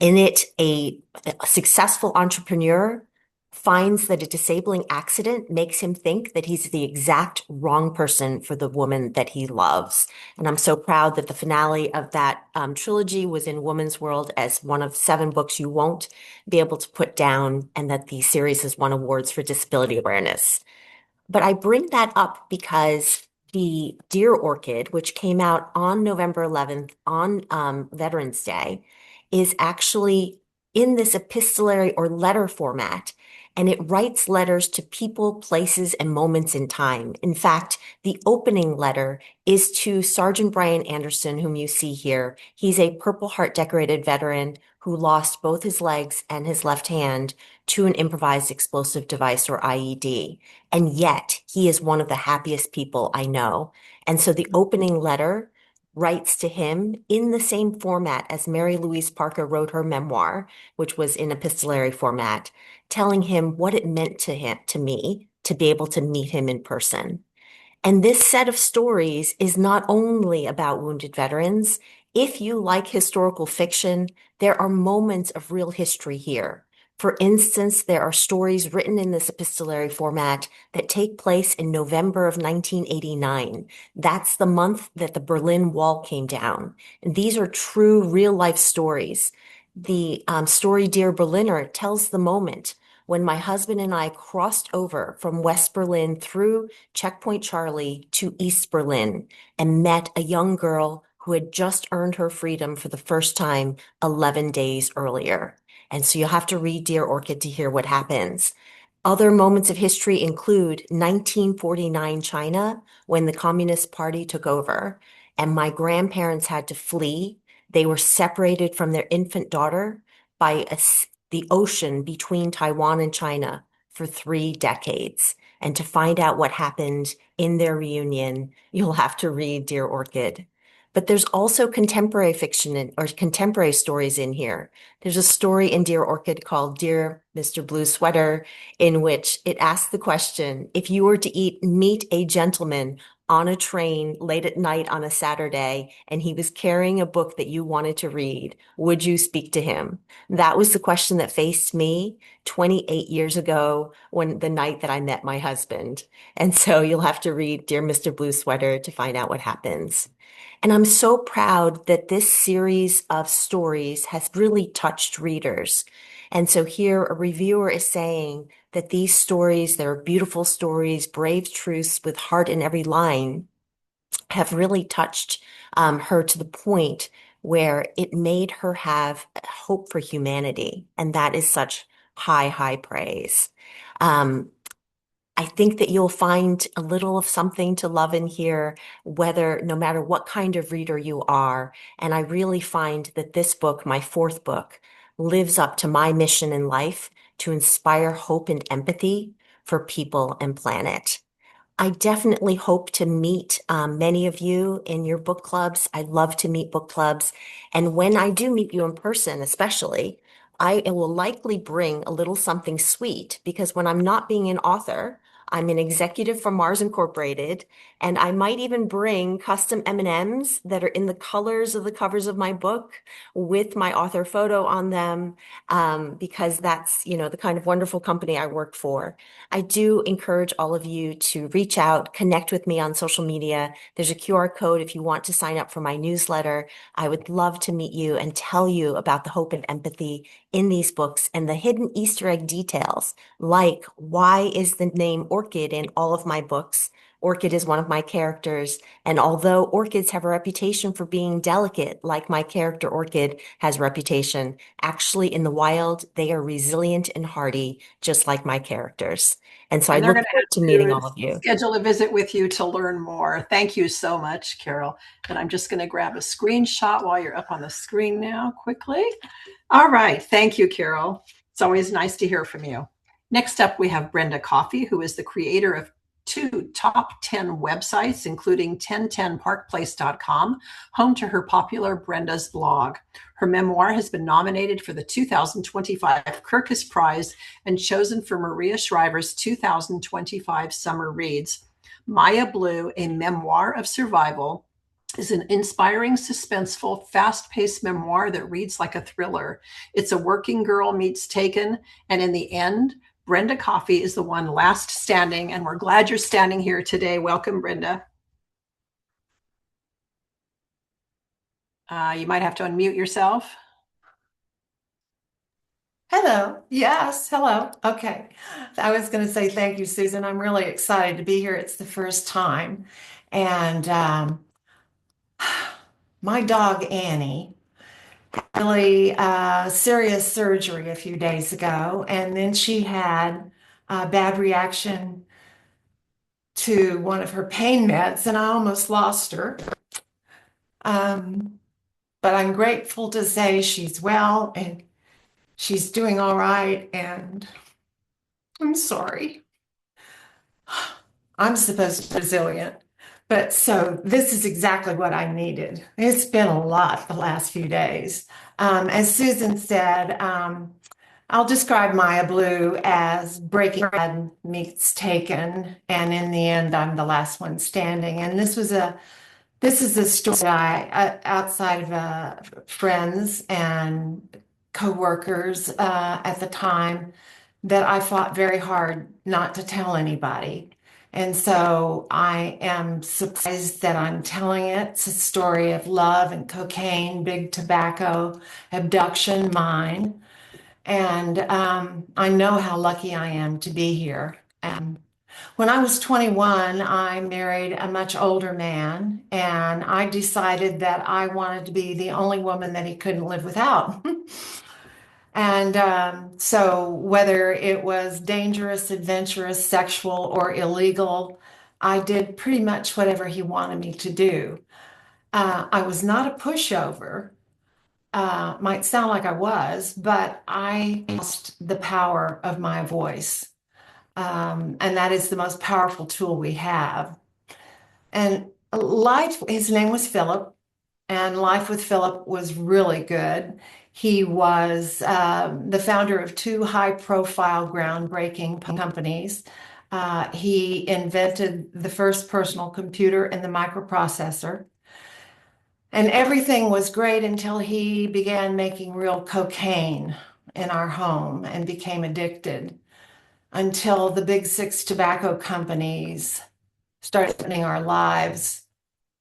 In it, a successful entrepreneur finds that a disabling accident makes him think that he's the exact wrong person for the woman that he loves. And I'm so proud that the finale of that trilogy was in Woman's World as one of 7 books you won't be able to put down, and that the series has won awards for disability awareness. But I bring that up because the Dear Orchid, which came out on November 11th on Veterans Day, is actually in this epistolary or letter format, and it writes letters to people, places, and moments in time. In fact, the opening letter is to Sergeant Brian Anderson, whom you see here. He's a Purple Heart decorated veteran who lost both his legs and his left hand to an improvised explosive device, or IED. And yet he is one of the happiest people I know. And so the opening letter writes to him in the same format as Mary Louise Parker wrote her memoir, which was in epistolary format, telling him what it meant to me, to be able to meet him in person. And this set of stories is not only about wounded veterans. If you like historical fiction, there are moments of real history here. For instance, there are stories written in this epistolary format that take place in November of 1989. That's the month that the Berlin Wall came down. And these are true real-life stories. The story Dear Berliner tells the moment when my husband and I crossed over from West Berlin through Checkpoint Charlie to East Berlin and met a young girl who had just earned her freedom for the first time 11 days earlier. And so you'll have to read Dear Orchid to hear what happens. Other moments of history include 1949 China, when the Communist Party took over, and my grandparents had to flee. They were separated from their infant daughter by the ocean between Taiwan and China for 3 decades. And to find out what happened in their reunion, you'll have to read Dear Orchid. But there's also contemporary fiction or contemporary stories in here. There's a story in Dear Orchid called Dear Mr. Blue Sweater, in which it asks the question, if you were to meet a gentleman on a train late at night on a Saturday, and he was carrying a book that you wanted to read, would you speak to him? That was the question that faced me 28 years ago, when the night that I met my husband. And so you'll have to read Dear Mr. Blue Sweater to find out what happens. And I'm so proud that this series of stories has really touched readers. And so here a reviewer is saying that these stories, they're beautiful stories, brave truths with heart in every line, have really touched her to the point where it made her have hope for humanity. And that is such high, high praise. I think that you'll find a little of something to love in here, no matter what kind of reader you are. And I really find that this book, my 4th book, lives up to my mission in life to inspire hope and empathy for people and planet. I definitely hope to meet many of you in your book clubs. I love to meet book clubs. And when I do meet you in person, especially, I will likely bring a little something sweet, because when I'm not being an author, I'm an executive for Mars Incorporated, and I might even bring custom M&Ms that are in the colors of the covers of my book with my author photo on them, because that's, the kind of wonderful company I work for. I do encourage all of you to reach out, connect with me on social media. There's a QR code if you want to sign up for my newsletter. I would love to meet you and tell you about the hope and empathy in these books and the hidden Easter egg details, like why is the name Orchid in all of my books? Orchid is one of my characters, and although orchids have a reputation for being delicate, like my character Orchid has a reputation, actually in the wild, they are resilient and hardy, just like my characters. And so I And they're look going forward to meeting all of you. schedule a visit with you to learn more. Thank you so much, Carol. And I'm just going to grab a screenshot while you're up on the screen now quickly. All right. Thank you, Carol. It's always nice to hear from you. Next up, we have Brenda Coffey, who is the creator of 2 top 10 websites, including 1010parkplace.com, home to her popular Brenda's blog. Her memoir has been nominated for the 2025 Kirkus Prize and chosen for Maria Shriver's 2025 Summer Reads. Maya Blue, a memoir of survival, is an inspiring, suspenseful, fast-paced memoir that reads like a thriller. It's a working girl meets Taken, and in the end, Brenda Coffey is the one last standing, and we're glad you're standing here today. Welcome, Brenda. You might have to unmute yourself. Hello. Yes, hello. Okay. I was going to say thank you, Susan. I'm really excited to be here. It's the first time. And my dog, Annie, really serious surgery a few days ago. And then she had a bad reaction to one of her pain meds, and I almost lost her. But I'm grateful to say she's well and she's doing all right. And I'm sorry. I'm supposed to be resilient, But so this is exactly what I needed. It's been a lot the last few days. As Susan said, I'll describe Maya Blue as Breaking Bad meets Taken, and in the end, I'm the last one standing. And this is a story that outside of friends and coworkers at the time, that I fought very hard not to tell anybody. And so I am surprised that I'm telling it. It's a story of love and cocaine, big tobacco, abduction, mine. And I know how lucky I am to be here. When I was 21, I married a much older man, and I decided that I wanted to be the only woman that he couldn't live without. And so, whether it was dangerous, adventurous, sexual, or illegal, I did pretty much whatever he wanted me to do. I was not a pushover. Might sound like I was, but I lost the power of my voice. And that is the most powerful tool we have. And his name was Philip, and life with Philip was really good. He was the founder of two high-profile, groundbreaking companies. He invented the first personal computer and the microprocessor. And everything was great until he began making real cocaine in our home and became addicted, until the big six tobacco companies started opening our lives.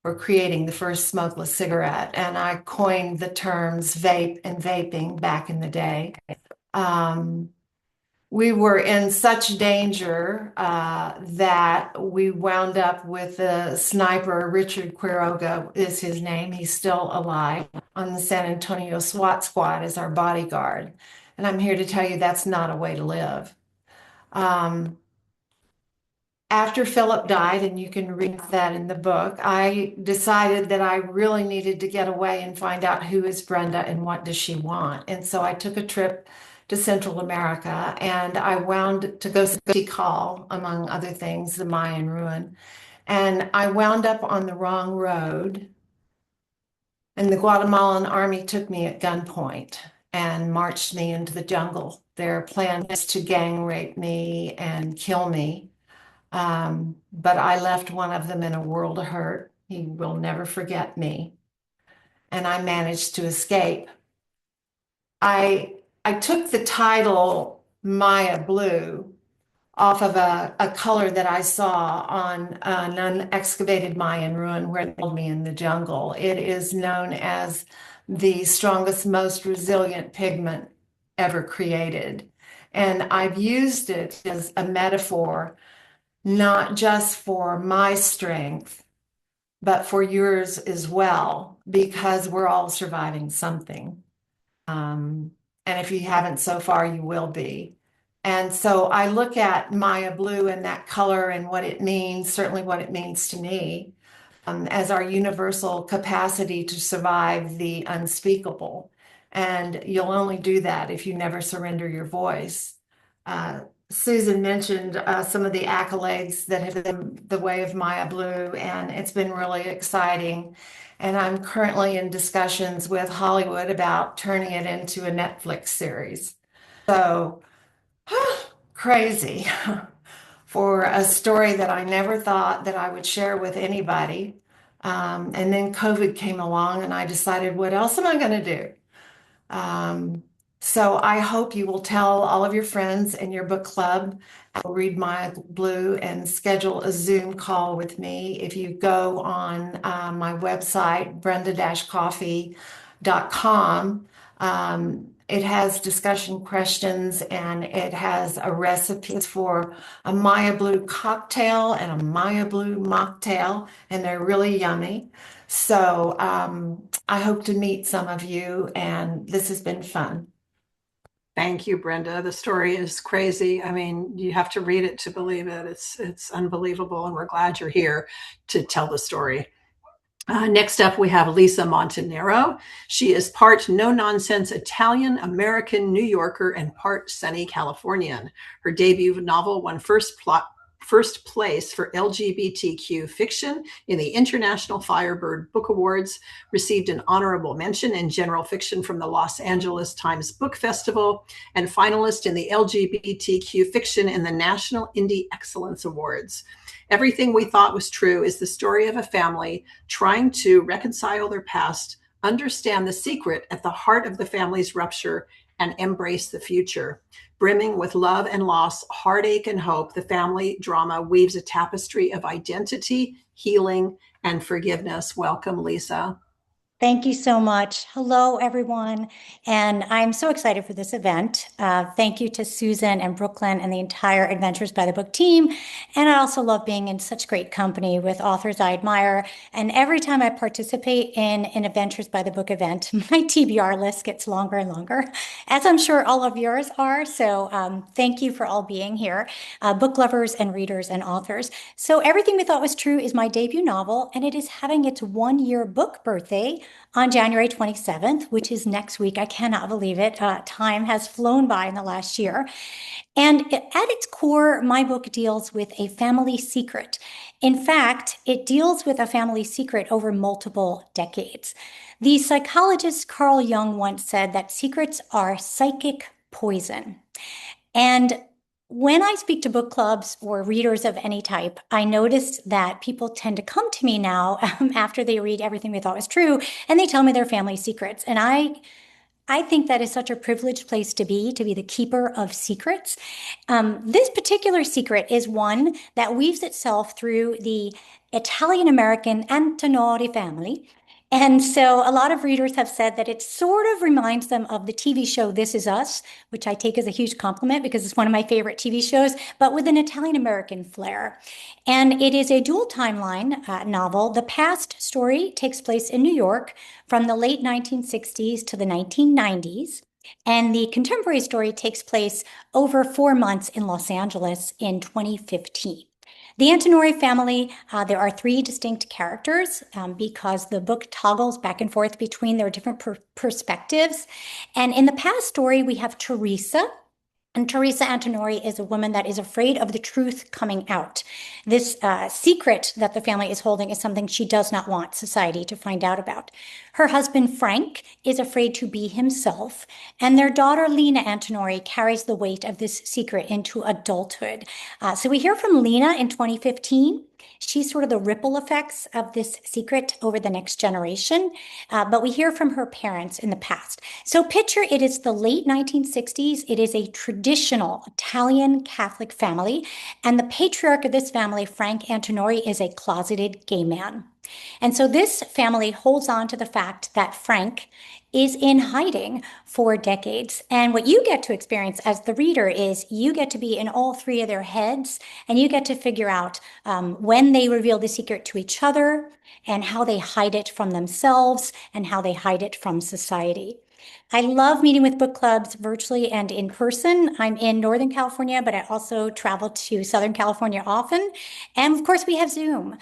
We're creating the first smokeless cigarette. And I coined the terms vape and vaping back in the day. We were in such danger that we wound up with a sniper. Richard Quiroga is his name. He's still alive, on the San Antonio SWAT squad as our bodyguard. And I'm here to tell you that's not a way to live. After Philip died, and you can read that in the book, I decided that I really needed to get away and find out who is Brenda and what does she want. And so I took a trip to Central America, and I wound to go see Tikal, among other things, the Mayan ruin. And I wound up on the wrong road, and the Guatemalan army took me at gunpoint and marched me into the jungle. Their plan was to gang rape me and kill me. But I left one of them in a world of hurt. He will never forget me. And I managed to escape. I took the title Maya Blue off of a color that I saw on an unexcavated Mayan ruin where they held me in the jungle. It is known as the strongest, most resilient pigment ever created. And I've used it as a metaphor, not just for my strength, but for yours as well, because we're all surviving something. And if you haven't so far, you will be. And so I look at Maya Blue and that color and what it means, certainly what it means to me, as our universal capacity to survive the unspeakable. And you'll only do that if you never surrender your voice. Susan mentioned some of the accolades that have been the way of Maya Blue, and it's been really exciting. And I'm currently in discussions with Hollywood about turning it into a Netflix series. So crazy for a story that I never thought that I would share with anybody. And then COVID came along, and I decided, what else am I going to do? So I hope you will tell all of your friends in your book club, read Maya Blue, and schedule a Zoom call with me. If you go on my website, brenda-coffee.com, it has discussion questions, and it has a recipe for a Maya Blue cocktail and a Maya Blue mocktail, and they're really yummy. So I hope to meet some of you, and this has been fun. Thank you, Brenda. The story is crazy. I mean, you have to read it to believe it. It's unbelievable, and we're glad you're here to tell the story. Next up, we have Lisa Montanaro. She is part no-nonsense Italian, American, New Yorker, and part sunny Californian. Her debut novel won first first place for LGBTQ fiction in the International Firebird Book Awards, received an honorable mention in general fiction from the Los Angeles Times Book Festival, and finalist in the LGBTQ fiction in the National Indie Excellence Awards. Everything We Thought Was True is the story of a family trying to reconcile their past, understand the secret at the heart of the family's rupture, and embrace the future. Brimming with love and loss, heartache and hope, the family drama weaves a tapestry of identity, healing, and forgiveness. Welcome, Lisa. Thank you so much. Hello, everyone. And I'm so excited for this event. Thank you to Susan and Brooklyn and the entire Adventures by the Book team. And I also love being in such great company with authors I admire. And every time I participate in an Adventures by the Book event, my TBR list gets longer and longer, as I'm sure all of yours are. So thank you for all being here, book lovers and readers and authors. So Everything We Thought Was True is my debut novel, and it is having its 1-year book birthday on January 27th, which is next week. I cannot believe it. Time has flown by in the last year. And at its core, my book deals with a family secret. In fact, it deals with a family secret over multiple decades. The psychologist Carl Jung once said that secrets are psychic poison. And when I speak to book clubs or readers of any type, I noticed that people tend to come to me now after they read Everything They Thought Was True, and they tell me their family secrets. And I think that is such a privileged place to be the keeper of secrets. This particular secret is one that weaves itself through the Italian-American Antinori family. And so a lot of readers have said that it sort of reminds them of the TV show This Is Us, which I take as a huge compliment because it's one of my favorite TV shows, but with an Italian-American flair. And it is a dual timeline novel. The past story takes place in New York from the late 1960s to the 1990s. And the contemporary story takes place over 4 months in Los Angeles in 2015. The Antinori family, there are 3 distinct characters because the book toggles back and forth between their different perspectives. And in the past story, we have Teresa. And Teresa Antinori is a woman that is afraid of the truth coming out. This secret that the family is holding is something she does not want society to find out about. Her husband, Frank, is afraid to be himself, and their daughter, Lena Antinori, carries the weight of this secret into adulthood. So we hear from Lena in 2015. She's sort of the ripple effects of this secret over the next generation, but we hear from her parents in the past. So picture it is the late 1960s. It is a traditional Italian Catholic family, and the patriarch of this family, Frank Antinori, is a closeted gay man. And so this family holds on to the fact that Frank is in hiding for decades. And what you get to experience as the reader is you get to be in all 3 of their heads, and you get to figure out when they reveal the secret to each other and how they hide it from themselves and how they hide it from society. I love meeting with book clubs virtually and in person. I'm in Northern California, but I also travel to Southern California often. And of course, we have Zoom.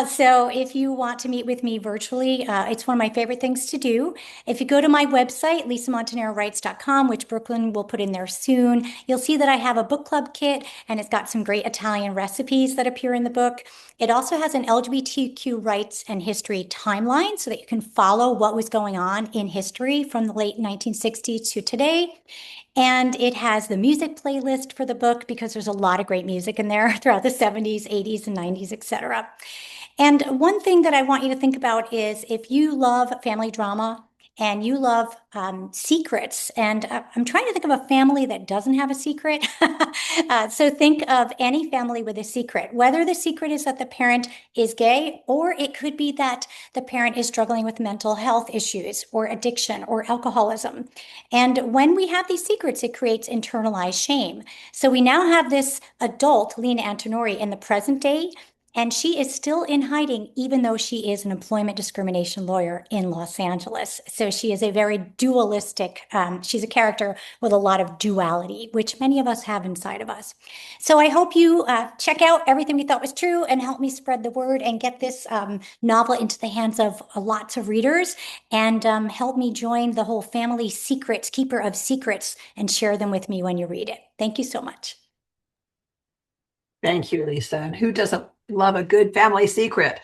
So if you want to meet with me virtually, it's one of my favorite things to do. If you go to my website, lisamontanarowrites.com, which Brooklyn will put in there soon, you'll see that I have a book club kit, and it's got some great Italian recipes that appear in the book. It also has an LGBTQ rights and history timeline so that you can follow what was going on in history from the late 1960s to today. And it has the music playlist for the book because there's a lot of great music in there throughout the 70s, 80s, and 90s, etc. And one thing that I want you to think about is if you love family drama and you love secrets, and I'm trying to think of a family that doesn't have a secret. So think of any family with a secret, whether the secret is that the parent is gay, or it could be that the parent is struggling with mental health issues or addiction or alcoholism. And when we have these secrets, it creates internalized shame. So we now have this adult, Lena Antinori, in the present day, and she is still in hiding, even though she is an employment discrimination lawyer in Los Angeles. So she is a very dualistic, she's a character with a lot of duality, which many of us have inside of us. So I hope you check out Everything We Thought Was True and help me spread the word and get this novel into the hands of lots of readers, and help me join the whole family secrets, keeper of secrets, and share them with me when you read it. Thank you so much. Thank you, Lisa. And who doesn't love a good family secret?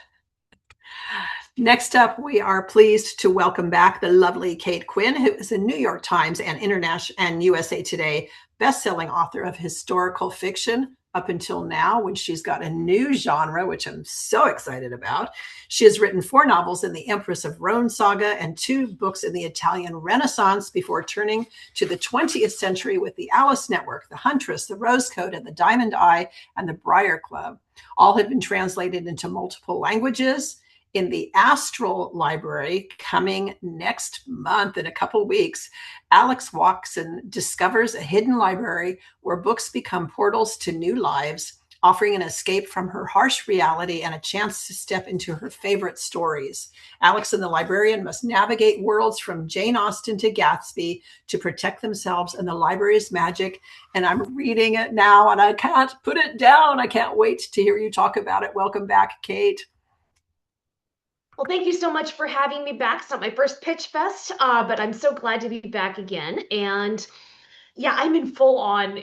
Next up, we are pleased to welcome back the lovely Kate Quinn, who is a New York Times and International and USA Today best-selling author of historical fiction up until now, when she's got a new genre, which I'm so excited about. She has written 4 novels in the Empress of Rome saga and 2 books in the Italian Renaissance before turning to the 20th century with the Alice Network, The Huntress, The Rose Code, and The Diamond Eye, and The Briar Club. All have been translated into multiple languages. In the Astral Library, coming next month in a couple of weeks, Alex walks and discovers a hidden library where books become portals to new lives, offering an escape from her harsh reality and a chance to step into her favorite stories. Alex and the librarian must navigate worlds from Jane Austen to Gatsby to protect themselves and the library's magic. And I'm reading it now and I can't put it down. I can't wait to hear you talk about it. Welcome back, Kate. Well, thank you so much for having me back. It's not my first pitch fest, but I'm so glad to be back again. And yeah, I'm in full on,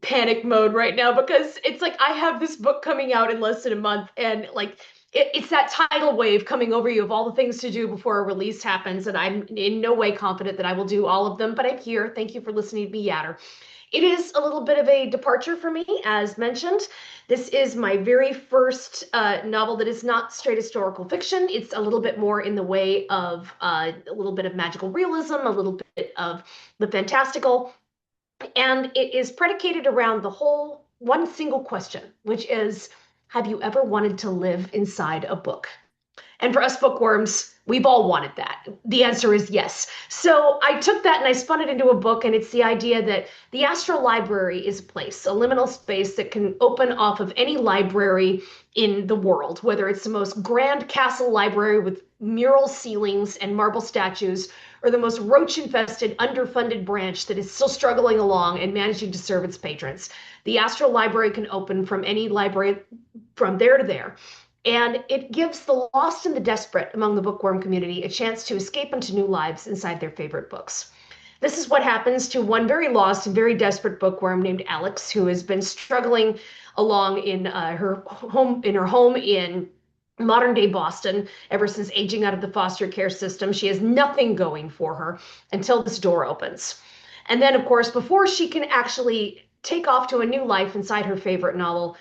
panic mode right now because it's like I have this book coming out in less than a month, and like it's that tidal wave coming over you of all the things to do before a release happens. And I'm in no way confident that I will do all of them, but I'm here. Thank you for listening to me yatter. It is a little bit of a departure for me, as mentioned. This is my very first novel that is not straight historical fiction. It's a little bit more in the way of a little bit of magical realism, a little bit of the fantastical. And it is predicated around the whole one single question, which is, have you ever wanted to live inside a book? And for us bookworms, we've all wanted that. The answer is yes. So I took that and I spun it into a book, and it's the idea that the Astral Library is a place, a liminal space that can open off of any library in the world, whether it's the most grand castle library with mural ceilings and marble statues, or the most roach-infested, underfunded branch that is still struggling along and managing to serve its patrons. The Astral Library can open from any library from there to there. And it gives the lost and the desperate among the bookworm community a chance to escape into new lives inside their favorite books. This is what happens to one very lost and very desperate bookworm named Alex, who has been struggling along in her home in modern day Boston ever since aging out of the foster care system. She has nothing going for her until this door opens. And then, of course, before she can actually take off to a new life inside her favorite novel,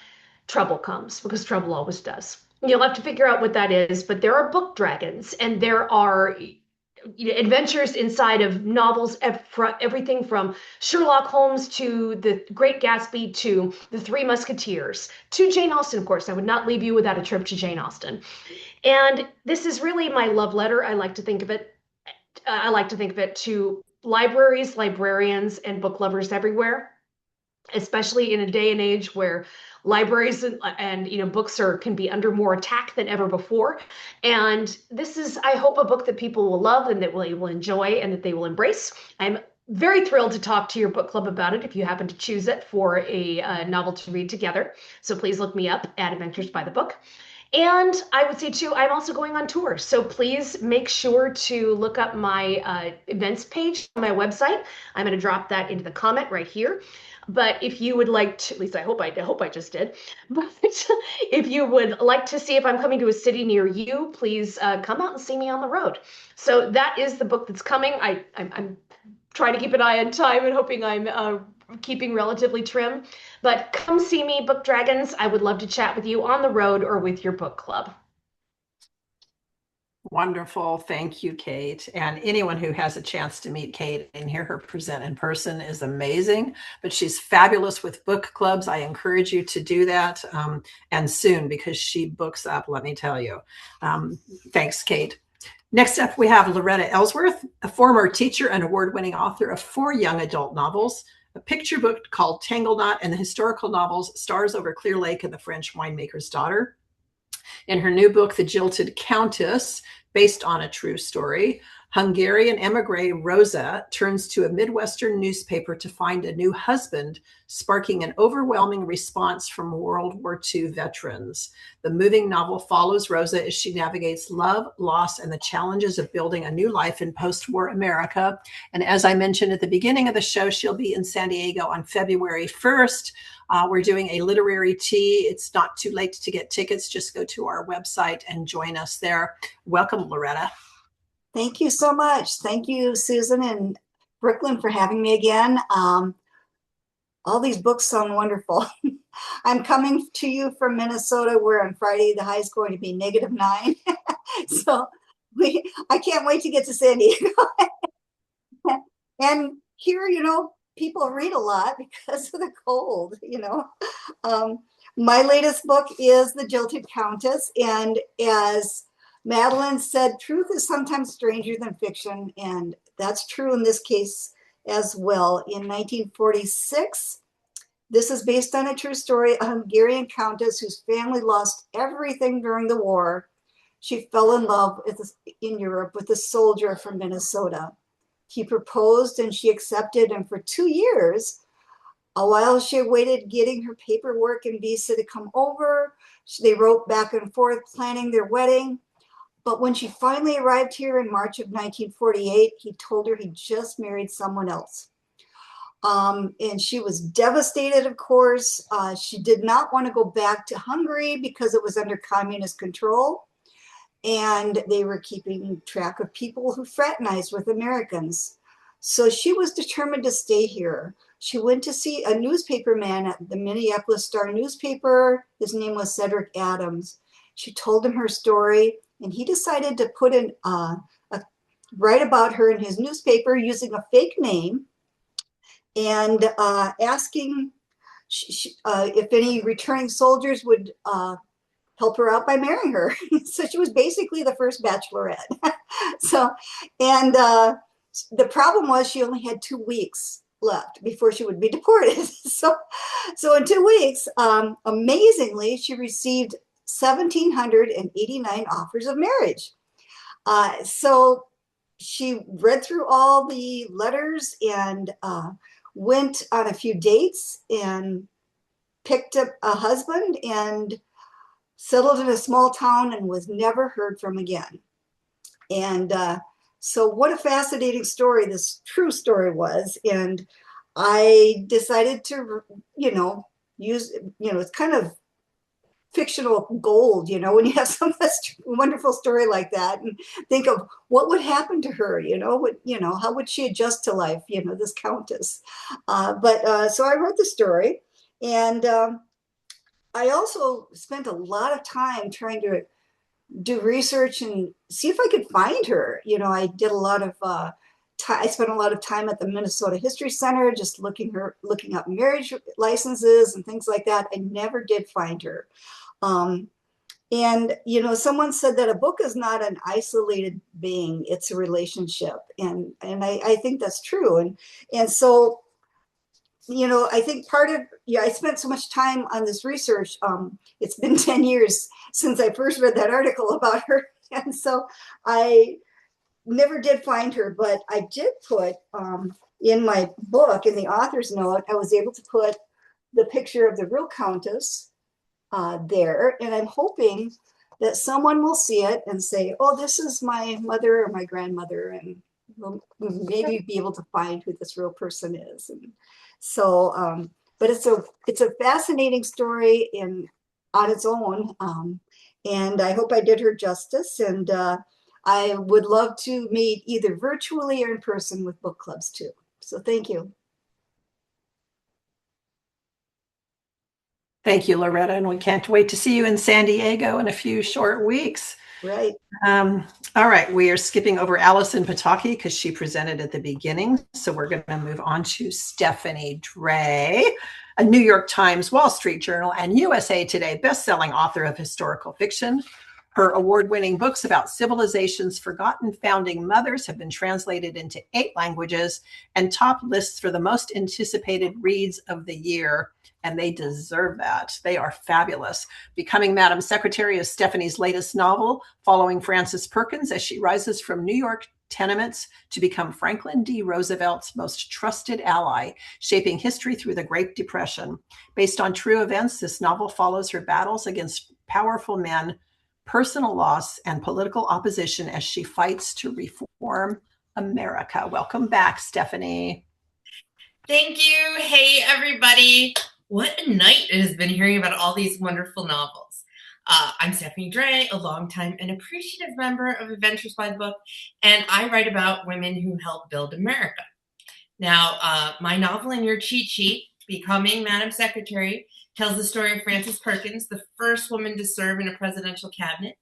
trouble comes, because trouble always does. You'll have to figure out what that is, but there are book dragons, and there are adventures inside of novels, everything from Sherlock Holmes to The Great Gatsby to The Three Musketeers to Jane Austen, of course. I would not leave you without a trip to Jane Austen. And this is really my love letter. I like to think of it to libraries, librarians, and book lovers everywhere, especially in a day and age where libraries and books can be under more attack than ever before. And this is, I hope, a book that people will love and that they will enjoy and that they will embrace. I'm very thrilled to talk to your book club about it if you happen to choose it for a novel to read together. So please look me up at Adventures by the Book. And I would say, too, I'm also going on tour. So please make sure to look up my events page on my website. I'm going to drop that into the comment right here. But if you would like to, at least I hope I just did. But if you would like to see if I'm coming to a city near you, please come out and see me on the road. So that is the book that's coming. I'm trying to keep an eye on time and hoping I'm keeping relatively trim. But come see me, Book Dragons. I would love to chat with you on the road or with your book club. Wonderful. Thank you, Kate. And anyone who has a chance to meet Kate and hear her present in person is amazing, but she's fabulous with book clubs. I encourage you to do that and soon, because she books up, let me tell you. Thanks, Kate. Next up, we have Loretta Ellsworth, a former teacher and award-winning author of 4 young adult novels, a picture book called Tangle Knot, and the historical novels Stars Over Clear Lake and The French Winemaker's Daughter. In her new book, The Jilted Countess, based on a true story, Hungarian emigre Rosa turns to a Midwestern newspaper to find a new husband, sparking an overwhelming response from World War II veterans. The moving novel follows Rosa as she navigates love, loss, and the challenges of building a new life in post-war America. And as I mentioned at the beginning of the show, she'll be in San Diego on February 1st. We're doing a literary tea. It's not too late to get tickets. Just go to our website and join us there. Welcome, Loretta. Thank you so much. Thank you, Susan and Brooklyn, for having me again. All these books sound wonderful. I'm coming to you from Minnesota, where on Friday the high is going to be -9. So I can't wait to get to San Diego. And here, people read a lot because of the cold, My latest book is The Jilted Countess. And as Madeline said, truth is sometimes stranger than fiction. And that's true in this case as well. In 1946, this is based on a true story, a Hungarian countess whose family lost everything during the war. She fell in love in Europe with a soldier from Minnesota. He proposed and she accepted, and for 2 years, while she awaited getting her paperwork and visa to come over, they wrote back and forth planning their wedding. But when she finally arrived here in March of 1948, he told her he just married someone else. And she was devastated, of course. She did not want to go back to Hungary because it was under communist control. And they were keeping track of people who fraternized with Americans. So she was determined to stay here. She went to see a newspaper man at the Minneapolis Star newspaper. His name was Cedric Adams. She told him her story, and he decided to put in write about her in his newspaper using a fake name and asking if any returning soldiers would help her out by marrying her. So she was basically the first bachelorette. The problem was she only had 2 weeks left before she would be deported. So in 2 weeks, amazingly, she received 1,789 offers of marriage. So she read through all the letters and went on a few dates and picked up a husband and settled in a small town and was never heard from again. And so what a fascinating story this true story was. And I decided to, use, it's kind of fictional gold, when you have some wonderful story like that, and think of what would happen to her, how would she adjust to life, this countess. So I wrote the story, and I also spent a lot of time trying to do research and see if I could find her. I did a lot of I spent a lot of time at the Minnesota History Center, just looking up marriage licenses and things like that. I never did find her. Someone said that a book is not an isolated being; it's a relationship, and I think that's true. And so, I think I spent so much time on this research. It's been 10 years since I first read that article about her, and so I never did find her. But I did put in my book, in the author's note, I was able to put the picture of the real countess there, and I'm hoping that someone will see it and say, "Oh, this is my mother or my grandmother," and we'll maybe be able to find who this real person is. And so, but it's a fascinating story on its own, and I hope I did her justice. And I would love to meet either virtually or in person with book clubs too. So thank you. Thank you, Loretta, and we can't wait to see you in San Diego in a few short weeks. Right. All right, we are skipping over Allison Pataki because she presented at the beginning. So we're going to move on to Stephanie Dray, a New York Times, Wall Street Journal, and USA Today bestselling author of historical fiction. Her award-winning books about civilization's forgotten founding mothers have been translated into 8 languages and top lists for the most anticipated reads of the year. And they deserve that. They are fabulous. Becoming Madam Secretary is Stephanie's latest novel, following Frances Perkins as she rises from New York tenements to become Franklin D. Roosevelt's most trusted ally, shaping history through the Great Depression. Based on true events, this novel follows her battles against powerful men, personal loss, and political opposition as she fights to reform America. Welcome back, Stephanie. Thank you. Hey, everybody. What a night it has been hearing about all these wonderful novels. I'm Stephanie Dre, a longtime and appreciative member of Adventures by the Book, and I write about women who help build America. Now, my novel in your cheat sheet, Becoming Madam Secretary, tells the story of Frances Perkins, the first woman to serve in a presidential cabinet.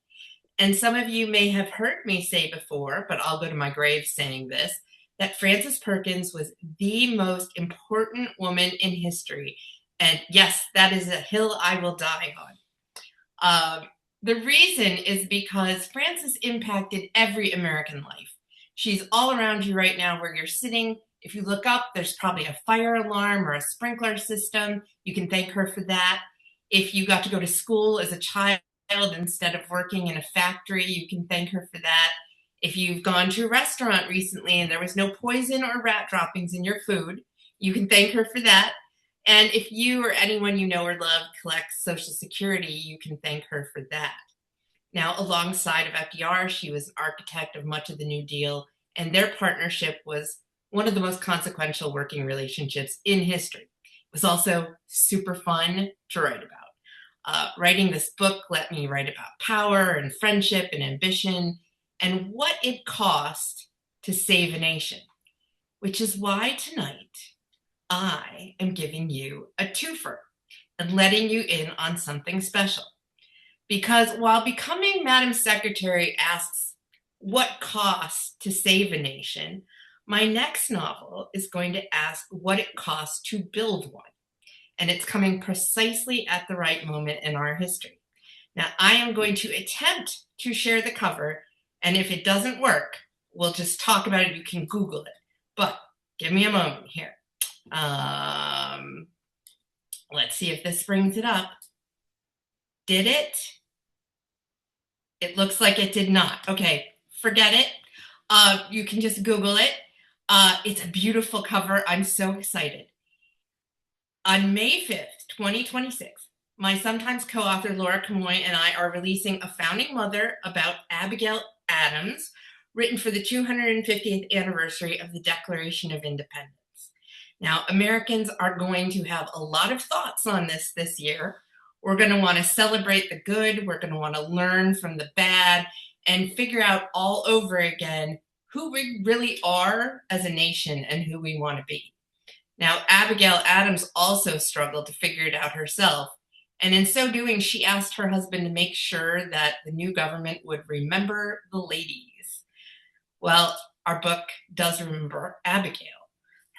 And some of you may have heard me say before, but I'll go to my grave saying this, that Frances Perkins was the most important woman in history. And yes, that is a hill I will die on. The reason is because Frances impacted every American life. She's all around you right now where you're sitting. If you look up, there's probably a fire alarm or a sprinkler system. You can thank her for that. If you got to go to school as a child instead of working in a factory, you can thank her for that. If you've gone to a restaurant recently and there was no poison or rat droppings in your food, you can thank her for that. And if you or anyone you know or love collects Social Security, you can thank her for that. Now, alongside of FDR, she was an architect of much of the New Deal, and their partnership was one of the most consequential working relationships in history. It was also super fun to write about. Writing this book let me write about power and friendship and ambition and what it cost to save a nation, which is why tonight I am giving you a twofer and letting you in on something special. Because while Becoming Madam Secretary asks what costs to save a nation, my next novel is going to ask what it costs to build one. And it's coming precisely at the right moment in our history. Now, I am going to attempt to share the cover, and if it doesn't work, we'll just talk about it. You can Google it. But give me a moment here. Let's see if this brings it up. Did it? It looks like it did not. Okay, forget it. You can just Google it. It's a beautiful cover. I'm so excited. On May 5th, 2026, my sometimes co-author Laura Camoy and I are releasing A Founding Mother about Abigail Adams, written for the 250th anniversary of the Declaration of Independence. Now, Americans are going to have a lot of thoughts on this year. We're going to want to celebrate the good. We're going to want to learn from the bad and figure out all over again who we really are as a nation and who we want to be. Now, Abigail Adams also struggled to figure it out herself. And in so doing, she asked her husband to make sure that the new government would remember the ladies. Well, our book does remember Abigail,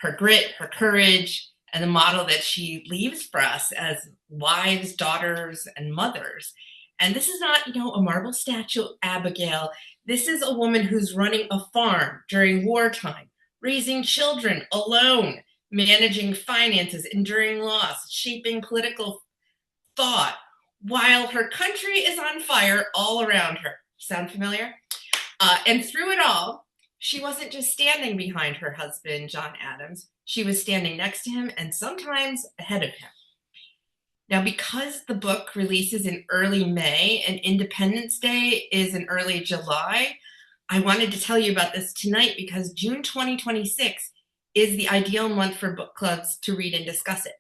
her grit, her courage, and the model that she leaves for us as wives, daughters, and mothers. And this is not, a marble statue of Abigail. This is a woman who's running a farm during wartime, raising children alone, managing finances, enduring loss, shaping political thought, while her country is on fire all around her. Sound familiar? And through it all, she wasn't just standing behind her husband, John Adams. She was standing next to him and sometimes ahead of him. Now, because the book releases in early May and Independence Day is in early July, I wanted to tell you about this tonight because June 2026 is the ideal month for book clubs to read and discuss it.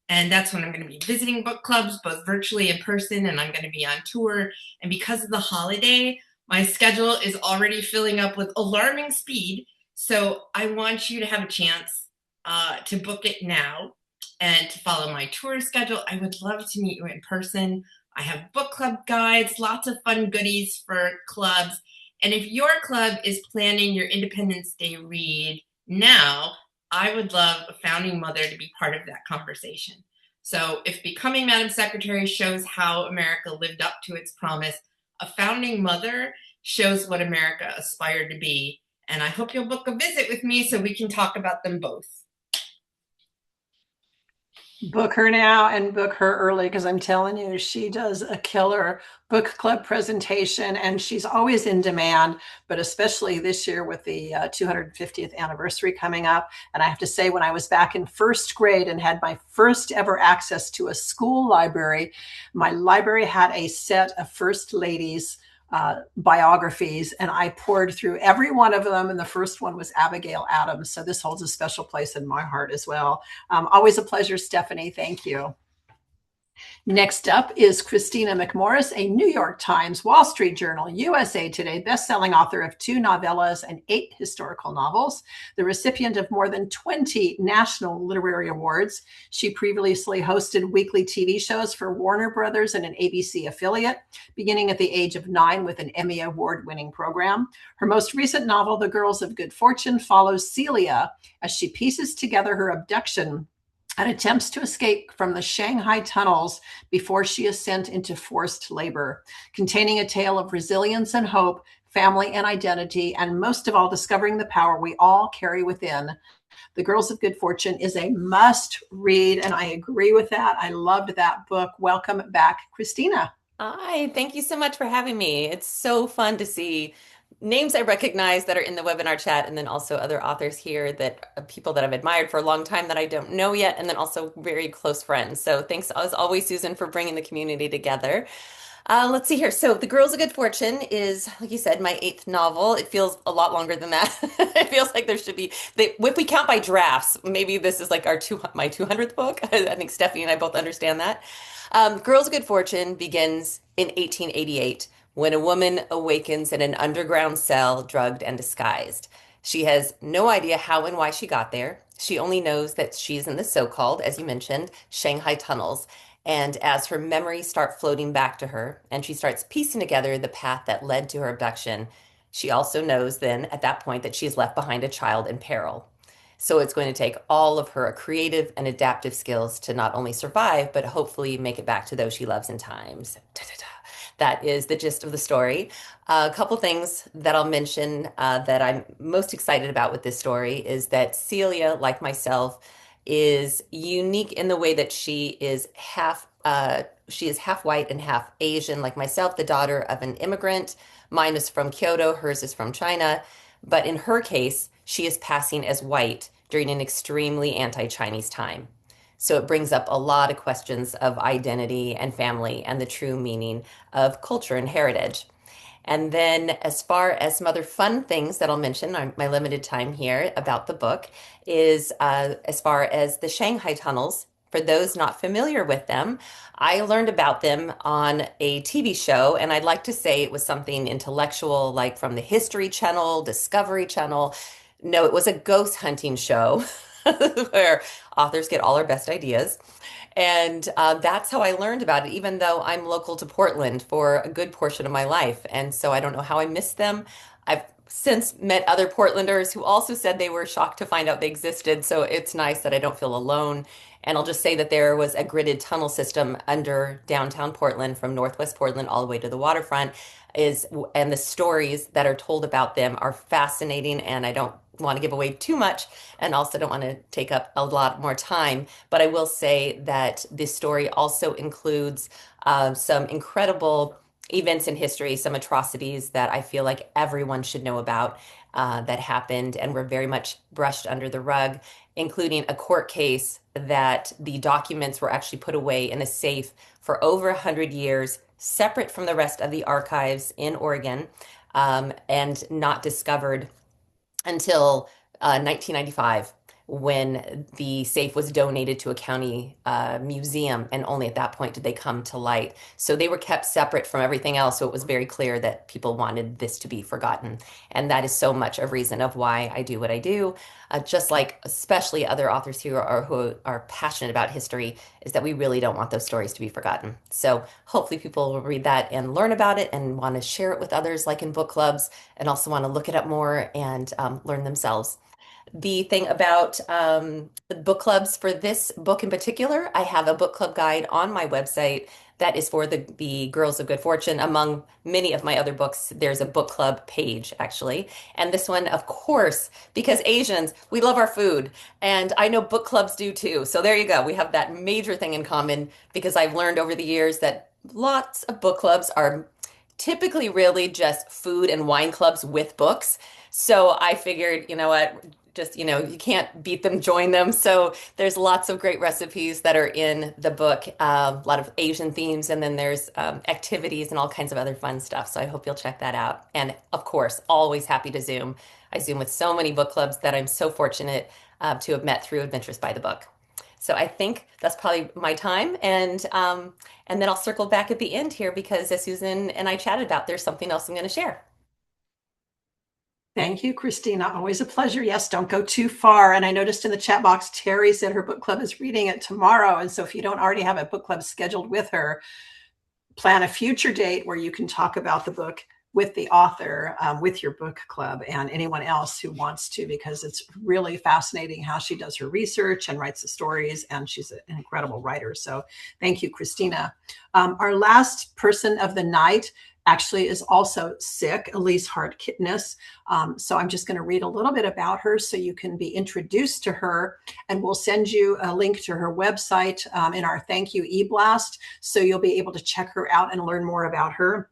And that's when I'm going to be visiting book clubs, both virtually and in person, and I'm going to be on tour. And because of the holiday, my schedule is already filling up with alarming speed. So I want you to have a chance to book it now and to follow my tour schedule. I would love to meet you in person. I have book club guides, lots of fun goodies for clubs. And if your club is planning your Independence Day read now, I would love a founding mother to be part of that conversation. So if Becoming Madam Secretary shows how America lived up to its promise, a founding mother shows what America aspired to be. And I hope you'll book a visit with me so we can talk about them both. Book her now and book her early because I'm telling you, she does a killer book club presentation and she's always in demand, but especially this year with the 250th anniversary coming up. And I have to say, when I was back in first grade and had my first ever access to a school library, my library had a set of First Ladies biographies, and I poured through every one of them. And the first one was Abigail Adams. So this holds a special place in my heart as well. Always a pleasure, Stephanie. Thank you. Next up is Christina McMorris, a New York Times, Wall Street Journal, USA Today best-selling author of 2 novellas and 8 historical novels, the recipient of more than 20 national literary awards. She previously hosted weekly TV shows for Warner Brothers and an ABC affiliate, beginning at the age of 9 with an Emmy Award-winning program. Her most recent novel, The Girls of Good Fortune, follows Celia as she pieces together her abduction and attempts to escape from the Shanghai tunnels before she is sent into forced labor, containing a tale of resilience and hope, family and identity, and most of all, discovering the power we all carry within. The Girls of Good Fortune is a must read, and I agree with that. I loved that book. Welcome back, Christina. Hi, thank you so much for having me. It's so fun to see names I recognize that are in the webinar chat, and then also other authors here that people that I've admired for a long time that I don't know yet, and then also very close friends. So thanks as always, Susan, for bringing the community together. Let's see here. So The Girls of Good Fortune is, like you said, my 8th novel. It feels a lot longer than that. It feels like there should be, if we count by drafts, maybe this is like my 200th book. I think Stephanie and I both understand that. Girls of Good Fortune begins in 1888 when a woman awakens in an underground cell, drugged and disguised. She has no idea how and why she got there. She only knows that she's in the so-called, as you mentioned, Shanghai tunnels. And as her memories start floating back to her, and she starts piecing together the path that led to her abduction, she also knows then at that point that she's left behind a child in peril. So it's going to take all of her creative and adaptive skills to not only survive, but hopefully make it back to those she loves in times. That is the gist of the story. A couple things that I'll mention that I'm most excited about with this story is that Celia, like myself, is unique in the way that she is half white and half Asian, like myself, the daughter of an immigrant. Mine is from Kyoto, hers is from China. But in her case, she is passing as white during an extremely anti-Chinese time. So it brings up a lot of questions of identity and family and the true meaning of culture and heritage. And then as far as some other fun things that I'll mention, my limited time here about the book is as far as the Shanghai tunnels. For those not familiar with them, I learned about them on a TV show, and I'd like to say it was something intellectual, like from the History Channel, Discovery Channel. No, it was a ghost hunting show where authors get all our best ideas. And that's how I learned about it, even though I'm local to Portland for a good portion of my life. And so I don't know how I missed them. I've since met other Portlanders who also said they were shocked to find out they existed. So it's nice that I don't feel alone. And I'll just say that there was a gridded tunnel system under downtown Portland from Northwest Portland all the way to the waterfront and the stories that are told about them are fascinating. And I don't want to give away too much and also don't want to take up a lot more time. But I will say that this story also includes some incredible events in history, some atrocities that I feel like everyone should know about that happened and were very much brushed under the rug, including a court case that the documents were actually put away in a safe for over 100 years, separate from the rest of the archives in Oregon, and not discovered until 1995 when the safe was donated to a county museum, and only at that point did they come to light. So they were kept separate from everything else, so it was very clear that people wanted this to be forgotten. And that is so much a reason of why I do what I do. Just like especially other authors who are passionate about history, is that we really don't want those stories to be forgotten. So hopefully people will read that and learn about it and want to share it with others, like in book clubs, and also want to look it up more and learn themselves. The thing about the book clubs for this book in particular, I have a book club guide on my website That is for the Girls of Good Fortune. Among many of my other books, there's a book club page, actually. And this one, of course, because Asians, we love our food. And I know book clubs do too. So there you go. We have that major thing in common because I've learned over the years that lots of book clubs are typically really just food and wine clubs with books. So I figured, you know what, just, you can't beat them, join them. So there's lots of great recipes that are in the book, a lot of Asian themes, and then there's activities and all kinds of other fun stuff. So I hope you'll check that out. And of course, always happy to Zoom. I Zoom with so many book clubs that I'm so fortunate to have met through Adventures by the Book. So I think that's probably my time, and then I'll circle back at the end here because as Susan and I chatted about, there's something else I'm going to share. Thank you, Christina. Always a pleasure. Yes, don't go too far. And I noticed in the chat box, Terry said her book club is reading it tomorrow. And so if you don't already have a book club scheduled with her, plan a future date where you can talk about the book with the author, with your book club and anyone else who wants to, because it's really fascinating how she does her research and writes the stories. And she's an incredible writer. So thank you, Christina. Our last person of the night actually is also sick, Elise Hart-Kitness. So I'm just going to read a little bit about her so you can be introduced to her, and we'll send you a link to her website in our thank you e-blast, so you'll be able to check her out and learn more about her.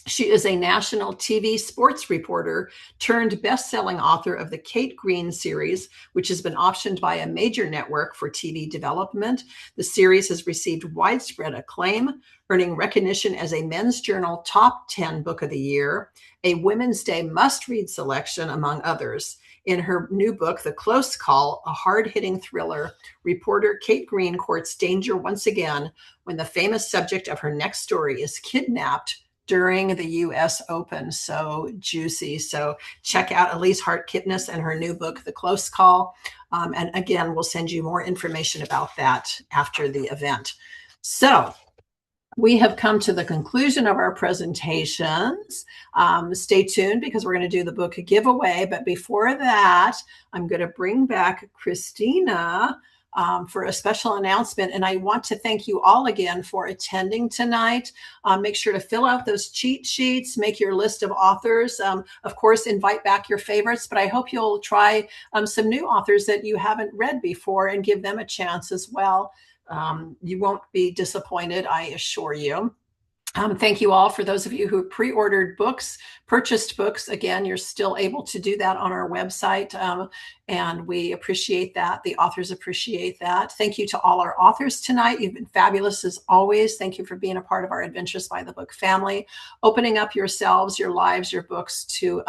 She is a national TV sports reporter turned best-selling author of the Kate Green series, which has been optioned by a major network for TV development. The series has received widespread acclaim, earning recognition as a Men's Journal Top 10 Book of the Year, a Women's Day must-read selection, among others. In her new book, The Close Call, a hard-hitting thriller, reporter Kate Green courts danger once again when the famous subject of her next story is kidnapped during the US Open. So juicy. So check out Elise Hart-Kitness and her new book, The Close Call. And again, we'll send you more information about that after the event. So we have come to the conclusion of our presentations. Stay tuned because we're going to do the book giveaway. But before that, I'm going to bring back Christina for a special announcement. And I want to thank you all again for attending tonight. Make sure to fill out those cheat sheets, make your list of authors. Of course, invite back your favorites, but I hope you'll try some new authors that you haven't read before and give them a chance as well. You won't be disappointed, I assure you. Thank you all for those of you who pre-ordered books, purchased books. Again, you're still able to do that on our website, and we appreciate that. The authors appreciate that. Thank you to all our authors tonight. You've been fabulous as always. Thank you for being a part of our Adventures by the Book family, opening up yourselves, your lives, your books to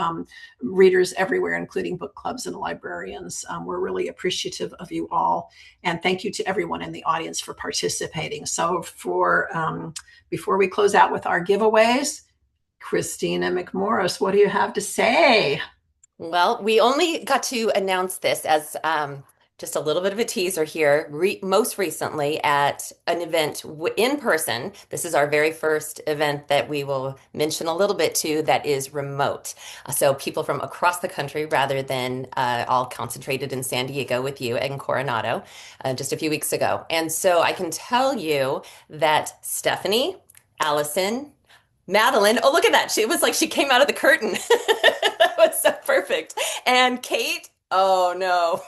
readers everywhere, including book clubs and librarians. We're really appreciative of you all. And thank you to everyone in the audience for participating. So before we close out with our giveaways, Christina McMorris, what do you have to say? Well, we only got to announce this as just a little bit of a teaser here. Most recently at an event in person. This is our very first event that we will mention a little bit to that is remote. So people from across the country rather than all concentrated in San Diego with you and Coronado just a few weeks ago. And so I can tell you that Stephanie, Allison, Madeline, oh, look at that. It was like she came out of the curtain. That was so perfect. And Kate, oh no.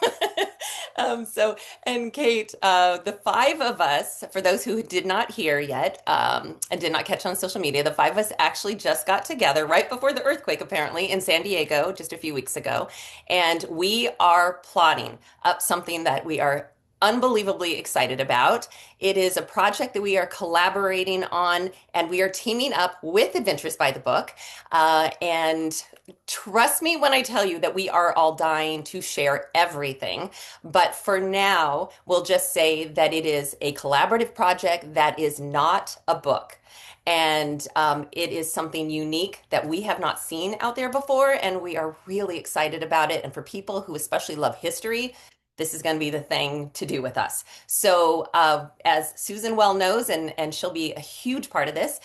And Kate, the five of us, for those who did not hear yet and did not catch on social media, the five of us actually just got together right before the earthquake, apparently, in San Diego just a few weeks ago. And we are plotting up something that we are unbelievably excited about. It is a project that we are collaborating on, and we are teaming up with Adventures by the Book. And trust me when I tell you that we are all dying to share everything. But for now, we'll just say that it is a collaborative project that is not a book. And it is something unique that we have not seen out there before, and we are really excited about it. And for people who especially love history, this is going to be the thing to do with us. So as Susan well knows, and she'll be a huge part of this,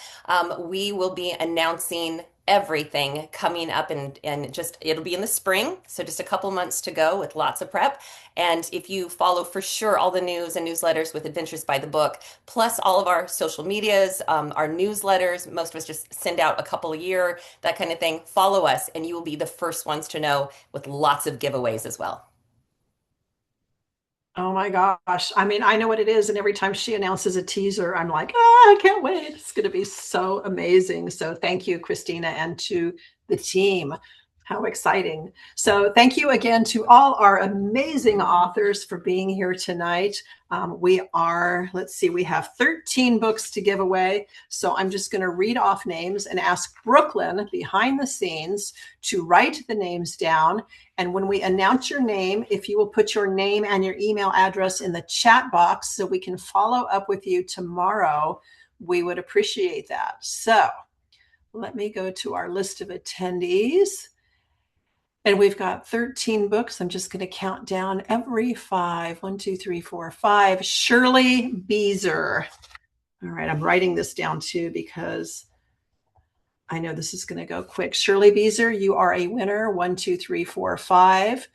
we will be announcing everything coming up, and just it'll be in the spring, so just a couple months to go with lots of prep. And if you follow for sure all the news and newsletters with Adventures by the Book, plus all of our social medias, our newsletters, most of us just send out a couple a year, that kind of thing. Follow us and you will be the first ones to know, with lots of giveaways as well. Oh my gosh. I mean, I know what it is. And every time she announces a teaser, I'm like, I can't wait. It's going to be so amazing. So thank you, Christina, and to the team. How exciting. So thank you again to all our amazing authors for being here tonight. Let's see, we have 13 books to give away. So I'm just going to read off names and ask Brooklyn behind the scenes to write the names down. And when we announce your name, if you will put your name and your email address in the chat box so we can follow up with you tomorrow, we would appreciate that. So let me go to our list of attendees. And we've got 13 books. I'm just going to count down every 5. 1, 2, 3, 4, 5. Shirley Beezer. All right, I'm writing this down too because I know this is going to go quick. Shirley Beezer, you are a winner. 1, 2, 3, 4, 5.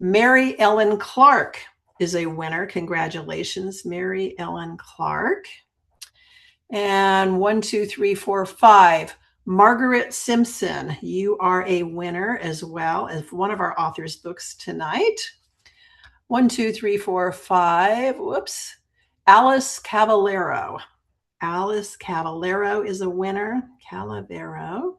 Mary Ellen Clark is a winner. Congratulations, Mary Ellen Clark. And 1, 2, 3, 4, 5. Margaret Simpson, you are a winner as well as one of our authors' books tonight. 1, 2, 3, 4, 5. Whoops. Alice Cavallero. Alice Cavallero is a winner. Calavero.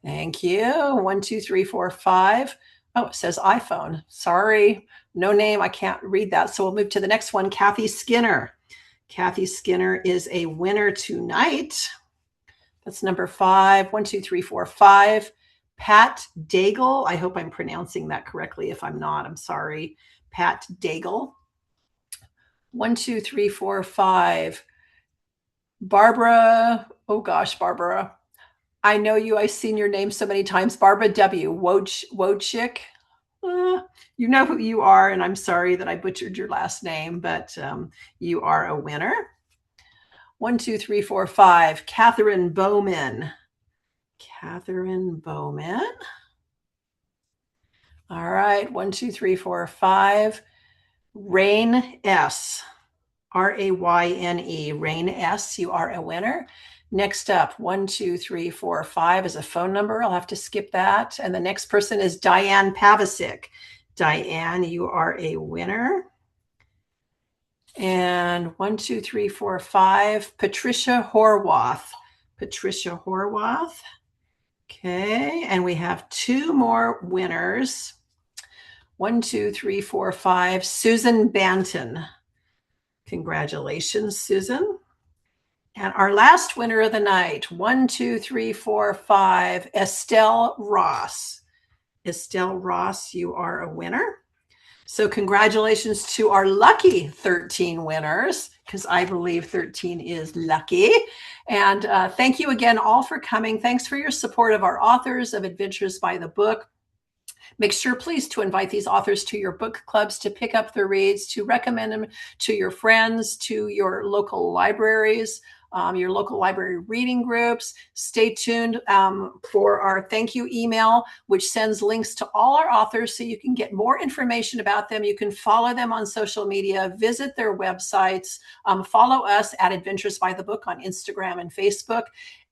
Thank you. 1, 2, 3, 4, 5. Oh, it says iPhone. Sorry. No name. I can't read that. So we'll move to the next one. Kathy Skinner. Kathy Skinner is a winner tonight. That's number 5. 1, 2, 3, 4, 5. Pat Daigle. I hope I'm pronouncing that correctly. If I'm not, I'm sorry. Pat Daigle. 1, 2, 3, 4, 5. Barbara. Oh gosh, Barbara. I know you. I've seen your name so many times. Barbara W. Wojcik. You know who you are, and I'm sorry that I butchered your last name, but you are a winner. 1, 2, 3, 4, 5. Catherine Bowman. Catherine Bowman. All right. 1, 2, 3, 4, 5. Rain S. Rayne. Rain S. You are a winner. Next up, 1, 2, 3, 4, 5 is a phone number. I'll have to skip that. And the next person is Diane Pavasic. Diane, you are a winner. And 1, 2, 3, 4, 5. Patricia Horwath. Patricia Horwath. Okay. And we have 2 more winners. 1, 2, 3, 4, 5. Susan Banton. Congratulations, Susan. And our last winner of the night, 1, 2, 3, 4, 5. Estelle Ross. Estelle Ross, you are a winner. So congratulations to our lucky 13 winners, because I believe 13 is lucky. And thank you again all for coming. Thanks for your support of our authors of Adventures by the Book. Make sure, please, to invite these authors to your book clubs, to pick up their reads, to recommend them to your friends, to your local libraries, your local library reading groups. Stay tuned for our thank you email, which sends links to all our authors so you can get more information about them. You can follow them on social media, visit their websites, follow us at Adventures by the Book on Instagram and Facebook.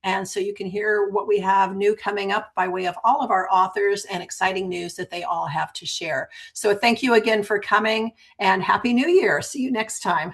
And so you can hear what we have new coming up by way of all of our authors and exciting news that they all have to share. So thank you again for coming, and Happy New Year. See you next time.